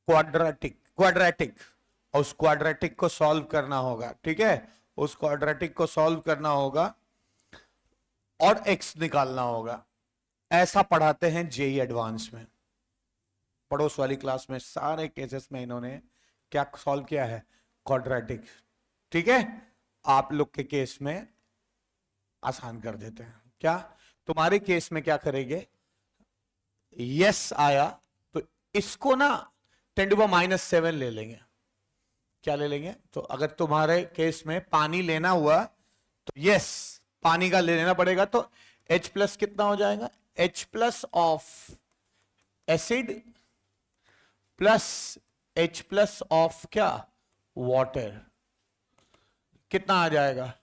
क्वाड्रेटिक, क्वाड्रेटिक। और उस क्वाड्रेटिक को सॉल्व करना होगा, ठीक है, उस क्वाड्रेटिक को सॉल्व करना होगा और x निकालना होगा। ऐसा पढ़ाते हैं जेई एडवांस में। पड़ोस वाली क्लास में सारे केसेस में इन्होंने क्या सॉल्व किया है, क्वाड्रेटिक, ठीक है। आप लोग के केस में आसान कर देते हैं। क्या तुम्हारे केस में क्या करेंगे, यस आया तो इसको ना 10⁻⁻7 ले लेंगे। क्या ले लेंगे, तो अगर तुम्हारे केस में पानी लेना हुआ तो यस पानी का ले लेना पड़ेगा। तो H प्लस कितना हो जाएगा, H plus of acid plus H plus of क्या, वाटर, कितना आ जाएगा,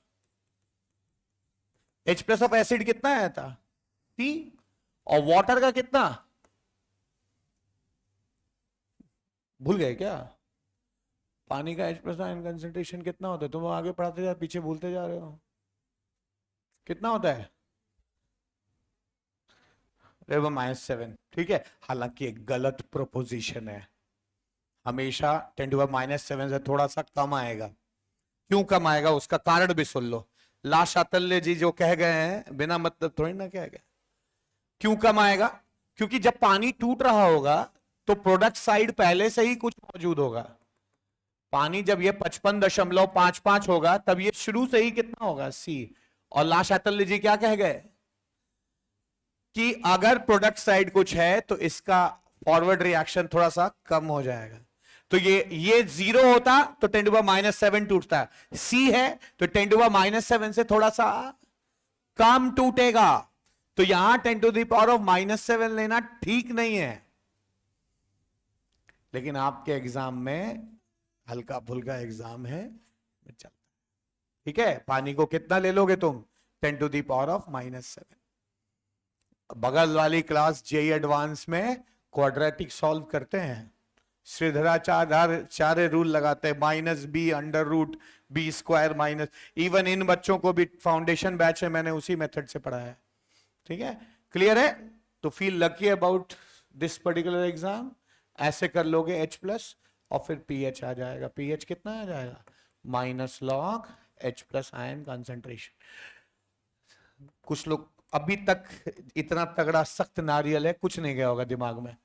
H प्लस ऑफ एसिड कितना आया था, C, और वाटर का कितना, भूल गए क्या, पानी का H प्लस आयन कंसेंट्रेशन कितना होता है, तुम आगे पढ़ाते जा पीछे भूलते जा रहे हो, कितना होता है, 10⁻⁻7, ठीक है। हालांकि एक गलत प्रोपोजिशन है, हमेशा 10⁻⁻7 से थोड़ा सा कम आएगा। क्यों कम आएगा, उसका कारण भी सुन लो। ला शातल्य जी जो कह गए हैं बिना मतलब थोड़ी ना कह गए। क्यों कम आएगा, क्योंकि जब पानी टूट रहा होगा तो प्रोडक्ट साइड पहले से ही कुछ मौजूद होगा। पानी जब ये 55.55 होगा तब ये शुरू से ही कितना होगा, C। और ला शातल्य जी क्या कह गए कि अगर प्रोडक्ट साइड कुछ है तो इसका फॉरवर्ड रिएक्शन थोड़ा सा कम हो जाएगा। तो ये 0 होता तो 10⁻⁻7 टूटता, C है तो 10⁻⁻7 से थोड़ा सा कम टूटेगा। तो यहां 10⁻⁻7 लेना ठीक नहीं है, लेकिन आपके एग्जाम में हल्का फुल्का एग्जाम है, चलता, ठीक है। पानी को कितना ले लोगे तुम, 10⁻⁻7। बगल वाली क्लास जेई एडवांस में क्वाड्रेटिक सॉल्व करते हैं, श्रीधराचार्य रूल लगाते हैं, -b√b² माइनस। इवन इन बच्चों को भी फाउंडेशन बैच है, मैंने उसी मेथड से पढ़ाया है, ठीक है। क्लियर है, तो feel lucky about this particular exam. ऐसे कर लोगे H प्लस और फिर पीएच आ जाएगा। पीएच कितना आ जाएगा, -log H plus ion concentration. कुछ लोग अभी तक इतना तगड़ा सख्त नारियल है, कुछ नहीं गया होगा दिमाग में,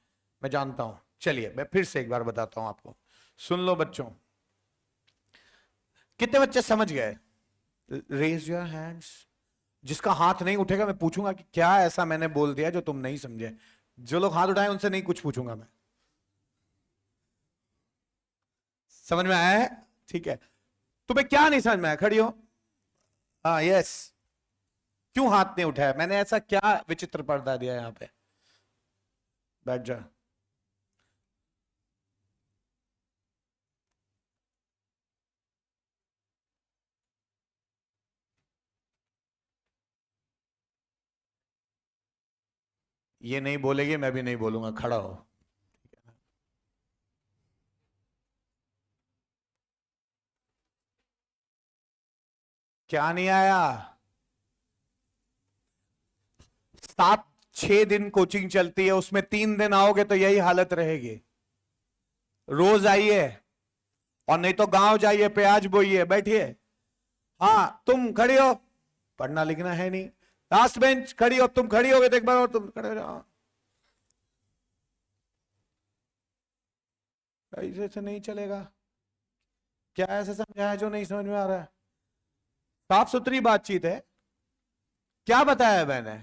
मैं जानता हूं। चलिए मैं फिर से एक बार बताता हूं आपको, सुन लो बच्चों। कितने बच्चे समझ गए, रेज योर हैंड्स। जिसका हाथ नहीं उठेगा मैं पूछूंगा कि क्या ऐसा मैंने बोल दिया जो तुम नहीं समझे। जो लोग हाथ उठाए उनसे नहीं कुछ पूछूंगा मैं। समझ में आया है, ठीक है। तुम्हें क्या नहीं समझ में आया, खड़ी हो, हाँ यस। क्यों हाथ नहीं उठाया, मैंने ऐसा क्या विचित्र पर्दा दिया यहां पे, बैठ जा। ये नहीं बोलेगी, मैं भी नहीं बोलूंगा, खड़ा हो। क्या नहीं आया? 7-6 दिन कोचिंग चलती है, उसमें 3 दिन आओगे तो यही हालत रहेगी। रोज आइए, और नहीं तो गांव जाइए, प्याज बोइए, बैठिए। हाँ तुम खड़ी हो, पढ़ना लिखना है नहीं। लास्ट बेंच खड़ी हो, तुम खड़ी हो गए तो एक बार और तुम खड़े हो जाओ। ऐसे से नहीं चलेगा। क्या ऐसे समझाया जो नहीं समझ में आ रहा है? साफ सुथरी बातचीत है। क्या बताया मैंने?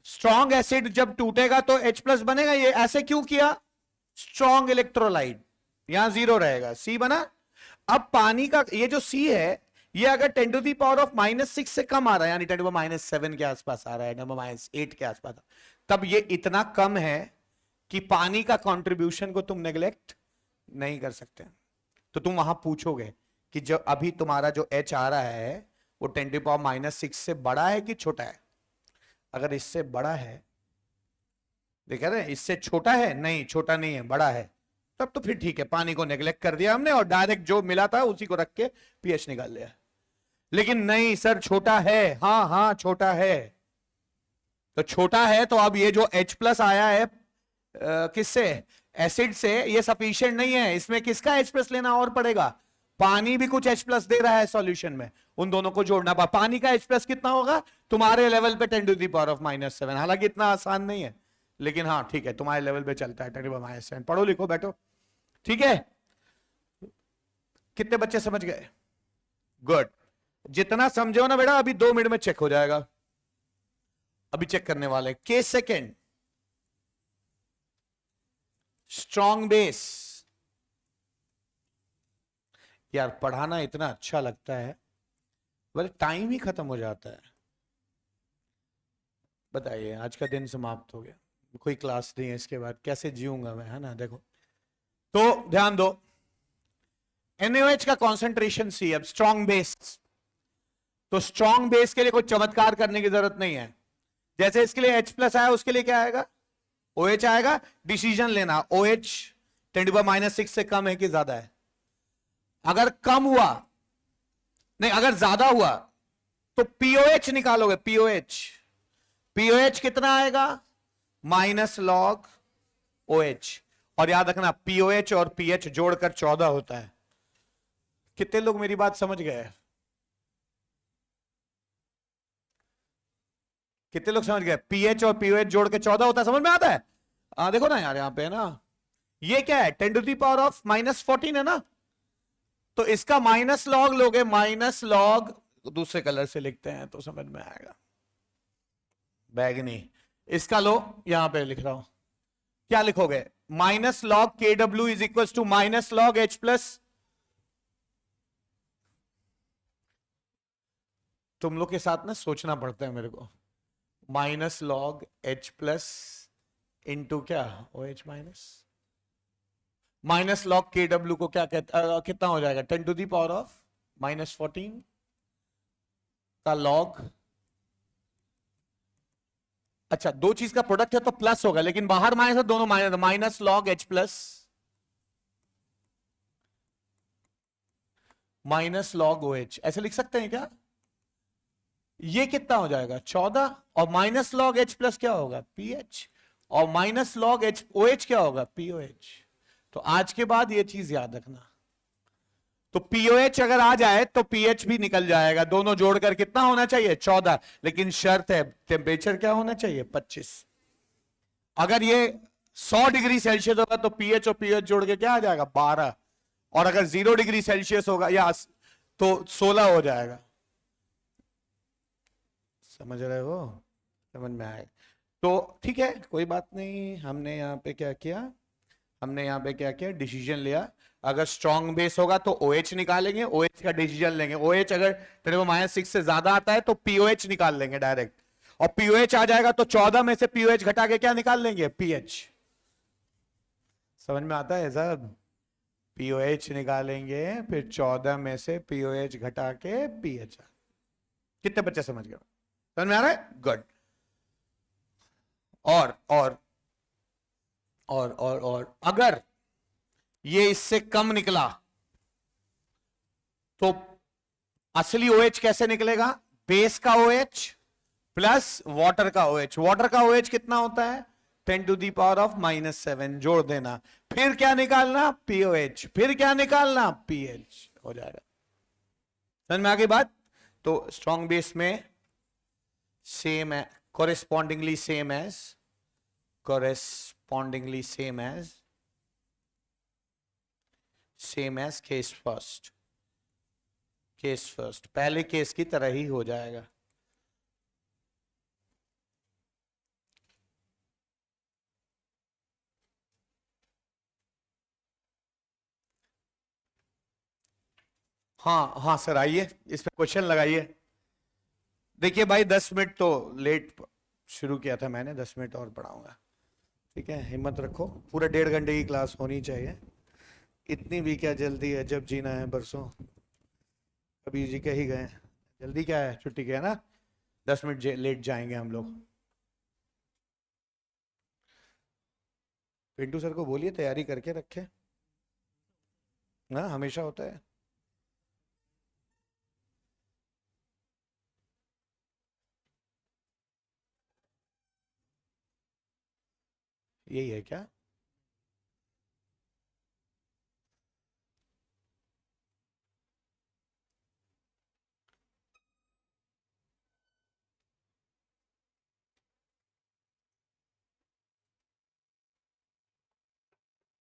स्ट्रॉन्ग एसिड जब टूटेगा तो H+ बनेगा। ये ऐसे क्यों किया? स्ट्रॉन्ग इलेक्ट्रोलाइट, यहां 0 रहेगा, C बना। अब पानी का ये जो C है, ये अगर 10⁻⁻6 से कम आ रहा है, यानी 10⁻7 के आसपास आ रहा है, 10⁻8 के आसपास, तब ये इतना कम है कि पानी का कंट्रीब्यूशन को तुम नेग्लेक्ट नहीं कर सकते। तो तुम वहां पूछोगे कि जो अभी तुम्हारा जो H आ रहा है वो 10⁻6 से बड़ा है कि छोटा है? अगर इससे बड़ा है, देखा ना, इससे छोटा है, नहीं छोटा नहीं है, बड़ा है, तब तो फिर ठीक है, पानी को नेग्लेक्ट कर दिया हमने और डायरेक्ट जो मिला था उसी को रख के पीएच निकाल लिया। लेकिन नहीं सर, छोटा है। हाँ हाँ छोटा है। तो छोटा है तो अब ये जो H+ आया है किससे? एसिड से, ये सफिशिएंट नहीं है, इसमें किसका H+ लेना और पड़ेगा। पानी भी कुछ H+ दे रहा है सॉल्यूशन में, उन दोनों को जोड़ना पड़ा। पानी का H+ कितना होगा तुम्हारे लेवल पे? 10⁻⁻7। हालांकि इतना आसान नहीं है, लेकिन हाँ ठीक है, तुम्हारे लेवल पे चलता है 10⁻7। पढ़ो लिखो बैठो, ठीक है। कितने बच्चे समझ गए? गुड। जितना समझे हो ना बेटा, अभी 2 मिनट में चेक हो जाएगा। अभी चेक करने वाले। Case second, strong base. यार पढ़ाना इतना अच्छा लगता है, बस टाइम ही खत्म हो जाता है। बताइए, आज का दिन समाप्त हो गया, कोई क्लास नहीं है इसके बाद, कैसे जीऊंगा मैं, है ना। देखो तो ध्यान दो, NaOH का कॉन्सेंट्रेशन C। अब स्ट्रॉन्ग बेस, तो स्ट्रॉन्ग बेस के लिए कोई चमत्कार करने की जरूरत नहीं है। जैसे इसके लिए H+ आया, उसके लिए क्या आएगा? OH आएगा। डिसीजन लेना, OH 10⁻6 से कम है कि ज्यादा है। अगर कम हुआ, नहीं अगर ज्यादा हुआ तो POH निकालोगे। POH कितना आएगा? -log OH। और याद रखना, POH और pH जोड़कर 14 होता है। कितने लोग मेरी बात समझ गए? कितने लोग समझ गए? pH और POH जोड़ के 14 होता है, समझ में आता है? देखो ना यार, यहां पे है ना, ये क्या है? 10⁻⁻14 है ना, तो इसका -log लोगे, -log दूसरे कलर से लिखते हैं तो समझ में आएगा, बैगनी। इसका लो, यहां पे लिख रहा हूं, क्या लिखोगे? -log KW is equal to -log H+। तुम लोग के साथ ना सोचना पड़ता है मेरे को। -log H+ इंटू क्या? OH -log KW को क्या कहता, कितना हो जाएगा? 10⁻⁻14 का log। अच्छा, दो चीज का प्रोडक्ट है तो प्लस होगा, लेकिन बाहर माइनस है, दोनों minus -log H+ -log OH, ऐसे लिख सकते हैं क्या? ये कितना हो जाएगा? 14। और -log H+ क्या होगा? pH। और -log OH क्या होगा? POH। तो आज के बाद ये चीज याद रखना, तो POH अगर आ जाए तो pH भी निकल जाएगा। दोनों जोड़कर कितना होना चाहिए? 14। लेकिन शर्त है, टेम्परेचर क्या होना चाहिए? 25। अगर ये 100 डिग्री सेल्सियस होगा तो pH और POH जोड़ के क्या आ जाएगा? 12। और अगर 0 डिग्री सेल्सियस होगा या तो 16 हो जाएगा। समझ रहे हो? समझ में आएगा तो ठीक है, कोई बात नहीं। हमने यहाँ पे क्या किया? हमने यहाँ पे क्या किया? डिसीजन लिया। अगर स्ट्रॉन्ग बेस होगा तो OH निकालेंगे, OH का डिसीजन लेंगे। OH अगर 10⁻6 से ज्यादा आता है तो POH निकाल लेंगे डायरेक्ट, और POH आ जाएगा तो 14 में से POH घटा के क्या निकाल लेंगे? pH। समझ में आता है सब? POH निकालेंगे, फिर 14 में से POH घटा के pH। कितने बच्चे समझ गए? समझ में आ रहा है? गुड। और और अगर ये इससे कम निकला तो असली OH कैसे निकलेगा? बेस का OH प्लस वाटर का OH। वाटर का OH कितना होता है? 10⁻⁻7 जोड़ देना, फिर क्या निकालना? POH, फिर क्या निकालना? PH हो जाएगा। समझ में आ गई बात? तो स्ट्रॉन्ग बेस में सेम है, correspondingly same as case first पहले केस की तरह ही हो जाएगा। हाँ हाँ सर, आइए इस पे क्वेश्चन लगाइए। देखिए भाई 10 मिनट तो लेट शुरू किया था मैंने, 10 मिनट और पढ़ाऊंगा। ठीक है, हिम्मत रखो, पूरा 1.5 घंटे की क्लास होनी चाहिए। इतनी भी क्या जल्दी है, जब जीना है परसों कबीर जी कह ही गए। जल्दी क्या है, छुट्टी क्या है ना, 10 मिनट लेट जाएंगे हम लोग। पिंटू सर को बोलिए तैयारी करके रखे ना, हमेशा होता है। यही है क्या?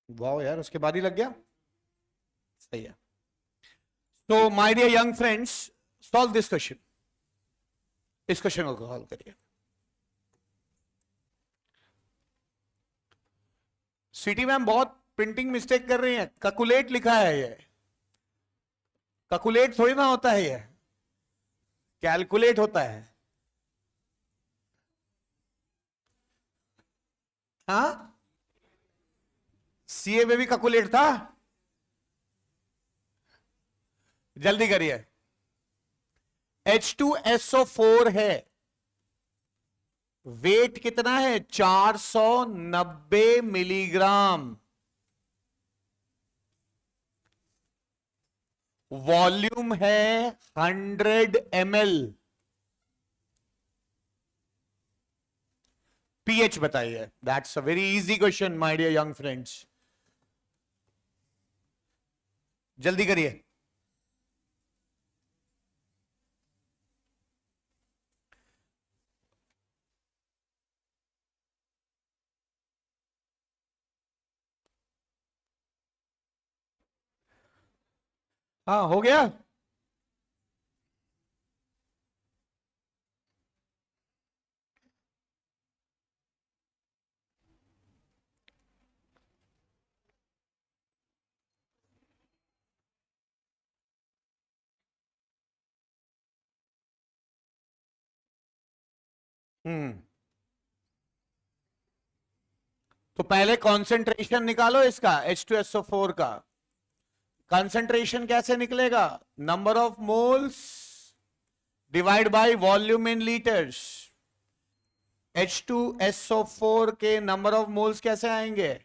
वाह यार, उसके बाद ही लग गया। सही है। तो my dear young friends, solve this question. इस क्वेश्चन को सॉल्व करिए। सिटी मैम बहुत प्रिंटिंग मिस्टेक कर रही है, कैलकुलेट लिखा है ये, कैलकुलेट थोड़ी ना होता है ये, कैलकुलेट होता है। हाँ, सीए में भी कैलकुलेट था। जल्दी करिए। H2SO4 है, वेट कितना है? 490 मिलीग्राम, वॉल्यूम है 100 ml। पीएच बताइए। That's a very easy question my dear young friends, जल्दी करिए। हाँ हो गया। हम्म, तो पहले कॉन्सेंट्रेशन निकालो इसका, H2SO4 का। कंसंट्रेशन कैसे निकलेगा? Number of moles divide by volume in litres. H2SO4 के नंबर ऑफ मोल्स कैसे आएंगे?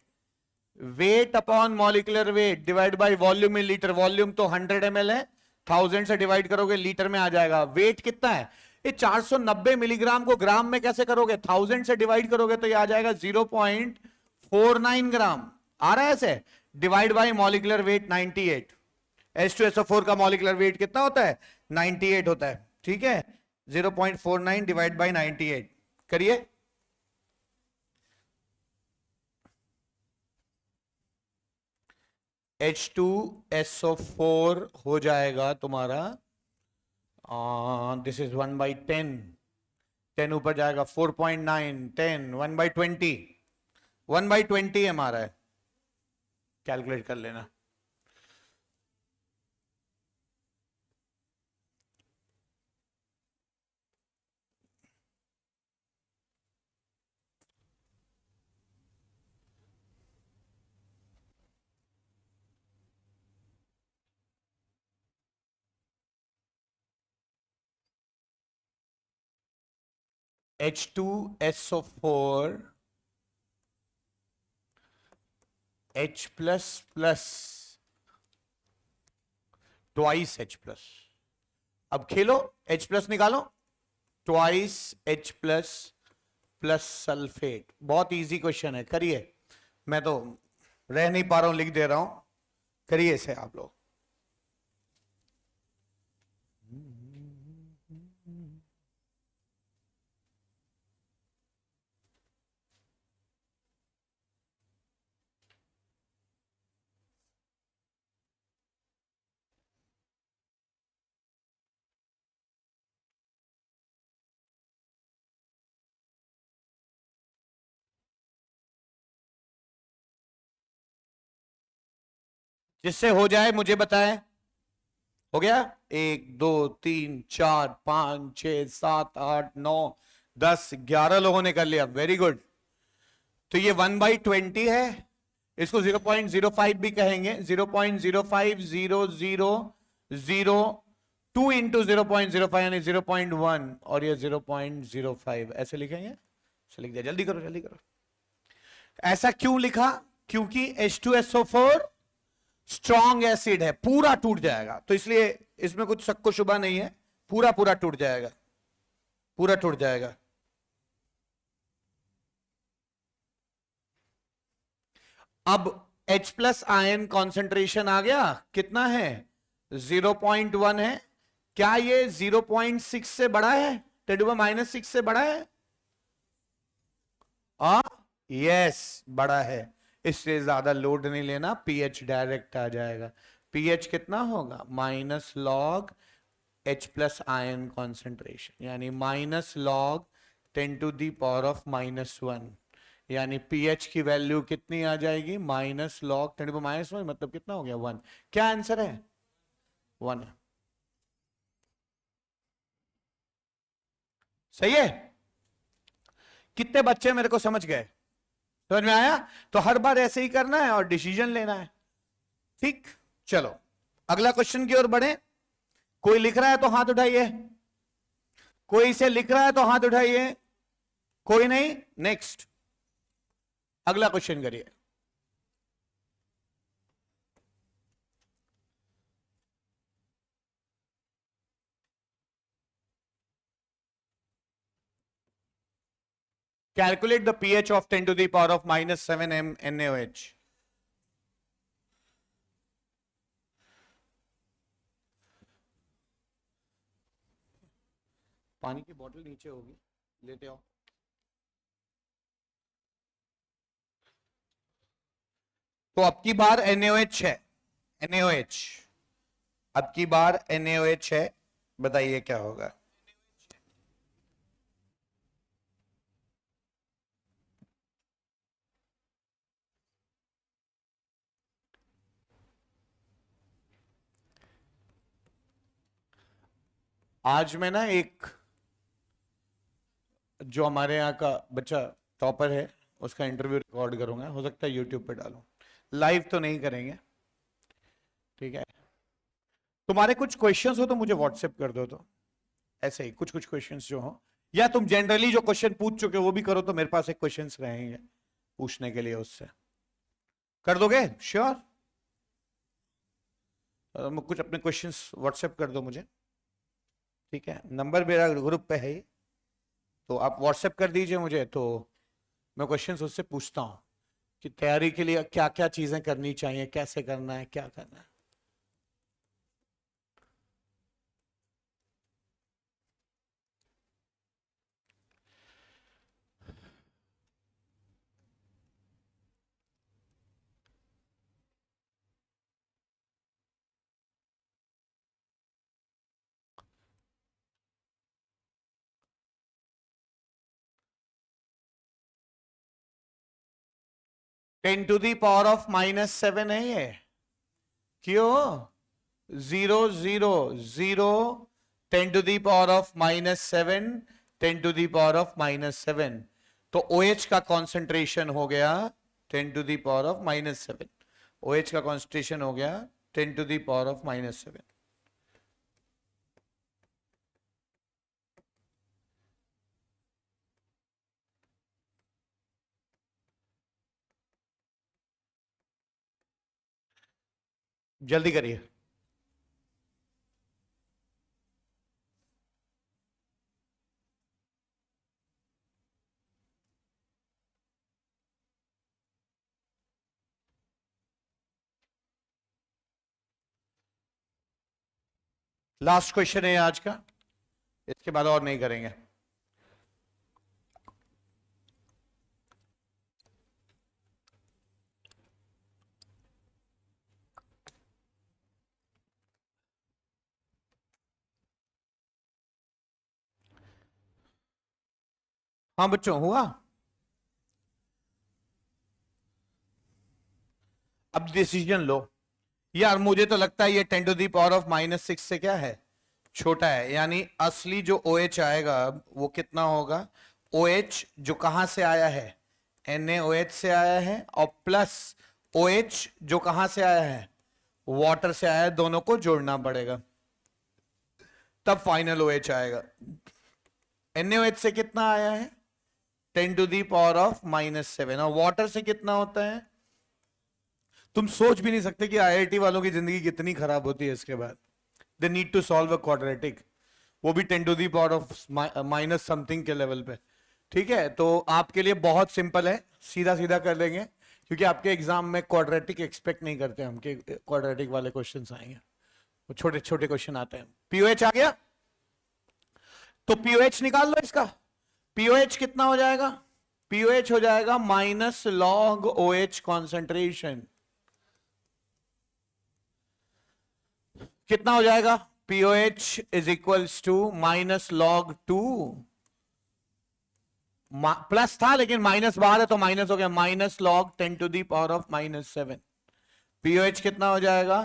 Weight upon molecular weight divide by volume in litre. Volume तो 100 ml है, 1000 से डिवाइड करोगे लीटर में आ जाएगा। वेट कितना है? ये 490 मिलीग्राम को ग्राम में कैसे करोगे? 1000 से डिवाइड करोगे तो ये आ जाएगा 0.49 ग्राम। आ रहा है ऐसे? Divide by molecular weight 98। H2SO4 का मॉलिक्यूलर वेट कितना होता है? 98 होता है। ठीक है, 0.49 डिवाइड बाय 98 करिए। H2SO4 हो जाएगा तुम्हारा, दिस इज 1/10, 10 ऊपर जाएगा 4.9, 10, 1/20, 1/20 हमारा है। कैलकुलेट कर लेना। H2SO4 H plus plus twice H plus. अब खेलो, H प्लस निकालो, twice H plus plus sulphate. बहुत इजी क्वेश्चन है, करिए। मैं तो रह नहीं पा रहा हूं, लिख दे रहा हूं, करिए इसे आप लोग। जिससे हो जाए मुझे बताएं। हो गया? 1 2 3 4 5 6 7 8 9 10 11 लोगों ने कर लिया, वेरी गुड। तो ये 1/20 है, इसको 0.05 भी कहेंगे। 0.05000 इंटू 0.05 यानी 0.1, और ये 0.05 ऐसे लिखेंगे। ऐसे लिख दिया, जल्दी करो जल्दी करो। ऐसा क्यों लिखा? क्योंकि H2SO4 स्ट्रॉन्ग एसिड है, पूरा टूट जाएगा, तो इसलिए इसमें कुछ शक को शुबा नहीं है, पूरा पूरा टूट जाएगा, पूरा टूट जाएगा। अब H प्लस आयन कॉन्सेंट्रेशन आ गया, कितना है? 0.1 है। क्या ये 0.6 से बड़ा है? 10⁻⁻⁶ से बड़ा है? यस, बड़ा है। इससे ज्यादा लोड नहीं लेना, पीएच डायरेक्ट आ जाएगा। पीएच कितना होगा? Minus log H plus ion concentration, यानी माइनस लॉग 10⁻⁻1, यानी पीएच की वैल्यू कितनी आ जाएगी? माइनस लॉग 10⁻⁻1, मतलब कितना हो गया? 1। क्या आंसर है? 1। सही है? कितने बच्चे मेरे को समझ गए? समझ में आया? तो हर बार ऐसे ही करना है और डिसीजन लेना है, ठीक? चलो अगला क्वेश्चन की ओर बढ़े। कोई लिख रहा है तो हाथ उठाइए, कोई इसे लिख रहा है तो हाथ उठाइए, कोई नहीं, नेक्स्ट अगला क्वेश्चन करिए। Calculate the pH of 10 to the power of -7 m NaOH. पानी की बोतल नीचे होगी, लेते आओ। तो अब की बार NaOH है, NaOH अब की बार NaOH है, बताइए क्या होगा? आज मैं ना एक जो हमारे यहाँ का बच्चा टॉपर है उसका इंटरव्यू रिकॉर्ड करूंगा, हो सकता है यूट्यूब पे डालूं, लाइव तो नहीं करेंगे, ठीक है? तुम्हारे कुछ क्वेश्चंस हो तो मुझे व्हाट्सएप कर दो, तो ऐसे ही कुछ कुछ क्वेश्चंस जो हो, या तुम जनरली जो क्वेश्चन पूछ चुके हो वो भी करो, तो मेरे पास एक क्वेश्चंस रहेंगे पूछने के लिए, उससे कर दोगे? श्योर? कुछ अपने क्वेश्चंस व्हाट्सएप कर दो मुझे, ठीक है? नंबर मेरा ग्रुप पे है, तो आप व्हाट्सएप कर दीजिए मुझे, तो मैं क्वेश्चंस उससे पूछता हूँ कि तैयारी के लिए क्या क्या चीजें करनी चाहिए, कैसे करना है, क्या करना है। 10⁻⁻7 है ये, क्यों? 0 0 0 10⁻⁻7 10⁻⁻7, तो OH का कॉन्सेंट्रेशन हो गया 10⁻⁻7, OH का कॉन्सेंट्रेशन हो गया 10⁻⁻7। जल्दी करिए। लास्ट क्वेश्चन है आज का, इसके बाद और नहीं करेंगे। हाँ बच्चों, हुआ? अब डिसीजन लो। यार मुझे तो लगता है ये 10⁻⁻⁶ से क्या है, छोटा है। यानी असली जो OH आएगा वो कितना होगा, OH जो कहां से आया है, NaOH से आया है, और प्लस OH जो कहां से आया है, वाटर से आया है, दोनों को जोड़ना पड़ेगा, तब फाइनल OH आएगा। NaOH से कितना आया है, 10⁻⁻⁷, और वाटर से कितना होता है, तुम सोच भी नहीं सकते कि IIT वालों की जिंदगी कितनी खराब होती है इसके बाद। They need to solve a quadratic, वो भी 10⁻⁻ समथिंग के लेवल पे। ठीक है, तो आपके लिए बहुत सिंपल है, सीधा सीधा कर लेंगे, क्योंकि आपके एग्जाम में क्वाड्रेटिक एक्सपेक्ट नहीं करते हम कि क्वाड्रेटिक वाले क्वेश्चंस आएंगे, वो छोटे छोटे क्वेश्चन आते हैं। पीओएच आ गया, तो पीओएच निकाल लो इसका। पीओएच कितना हो जाएगा, पीओएच हो जाएगा माइनस लॉग OH कॉन्सेंट्रेशन। कितना हो जाएगा, POH is equals to minus log 2, plus था लेकिन माइनस बाहर है तो माइनस हो गया, माइनस लॉग 10⁻⁻⁷। POH कितना हो जाएगा,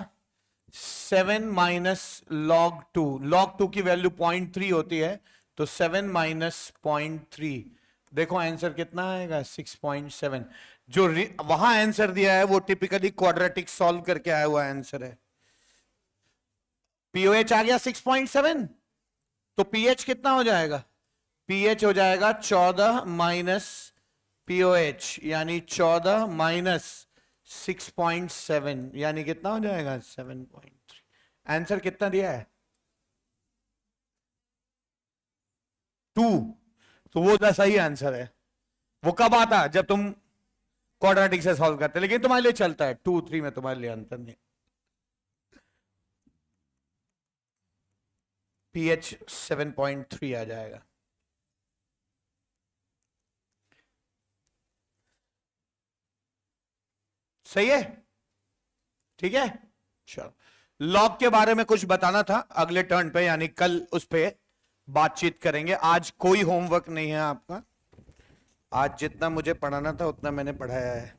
7 माइनस लॉग 2, लॉग 2 की वैल्यू 0.3 होती है, तो 7 माइनस 0.3, देखो आंसर कितना आएगा, 6.7। जो वहां आंसर दिया है वो टिपिकली क्वाड्रेटिक सॉल्व करके आया हुआ आंसर है। पीओएच आ गया 6.7, तो पीएच कितना हो जाएगा, पीएच हो जाएगा 14 माइनस पीओएच, यानी 14 माइनस 6.7, यानी कितना हो जाएगा 7.3। आंसर कितना दिया है, 2। तो वो सही आंसर है। वो कब आता, जब तुम क्वाड्रेटिक से सॉल्व करते, लेकिन तुम्हारे लिए चलता है, 2 3 में तुम्हारे लिए अंतर नहीं। पीएच 7.3 आ जाएगा। सही है, ठीक है। चलो, लॉग के बारे में कुछ बताना था, अगले टर्न पे यानी कल उस पे बातचीत करेंगे। आज कोई होमवर्क नहीं है आपका, आज जितना मुझे पढ़ाना था उतना मैंने पढ़ाया है,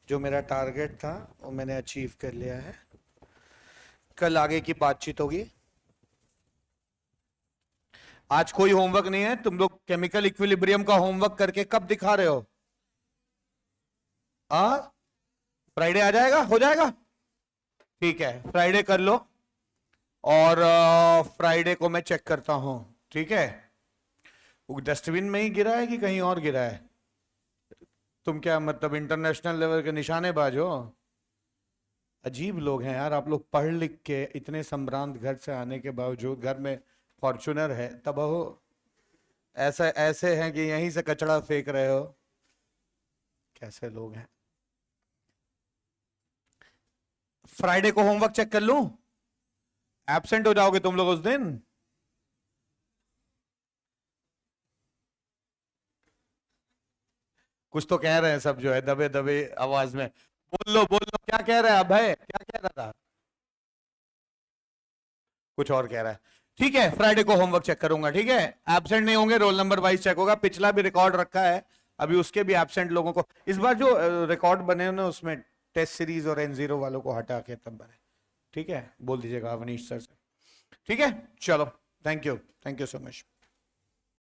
जो मेरा टारगेट था वो मैंने अचीव कर लिया है। कल आगे की बातचीत होगी, आज कोई होमवर्क नहीं है। तुम लोग केमिकल इक्विलिब्रियम का होमवर्क करके कब दिखा रहे हो, फ्राइडे आ जाएगा, हो जाएगा, ठीक है, फ्राइडे कर लो, और फ्राइडे को मैं चेक करता हूं, ठीक है। वो डस्टबिन में ही गिरा है कि कहीं और गिरा है, तुम क्या मतलब इंटरनेशनल लेवल के निशानेबाज हो, अजीब लोग हैं यार आप लोग, पढ़ लिख के इतने संभ्रांत घर से आने के बावजूद, घर में फॉर्चूनर है तब हो, ऐसा ऐसे हैं कि यहीं से कचड़ा फेंक रहे हो, कैसे लोग हैं। फ्राइडे को होमवर्क चेक कर लूं, एब्सेंट हो जाओगे तुम लोग उस दिन। कुछ तो कह रहे हैं सब जो है दबे दबे आवाज में, बोल लो क्या कह रहा है अभय, क्या कह रहा था, कुछ और कह रहा है। ठीक है, फ्राइडे को होमवर्क चेक करूंगा, ठीक है, एब्सेंट नहीं होंगे, रोल नंबर वाइज चेक होगा, पिछला भी रिकॉर्ड रखा है, अभी उसके भी एब्सेंट लोगों को, इस बार जो रिकॉर्ड बने ना उसमें टेस्ट सीरीज और N0 वालों को हटा के तब बने, ठीक है, बोल दीजिएगा अवनीश सर से, ठीक है। चलो, थैंक यू सो मच।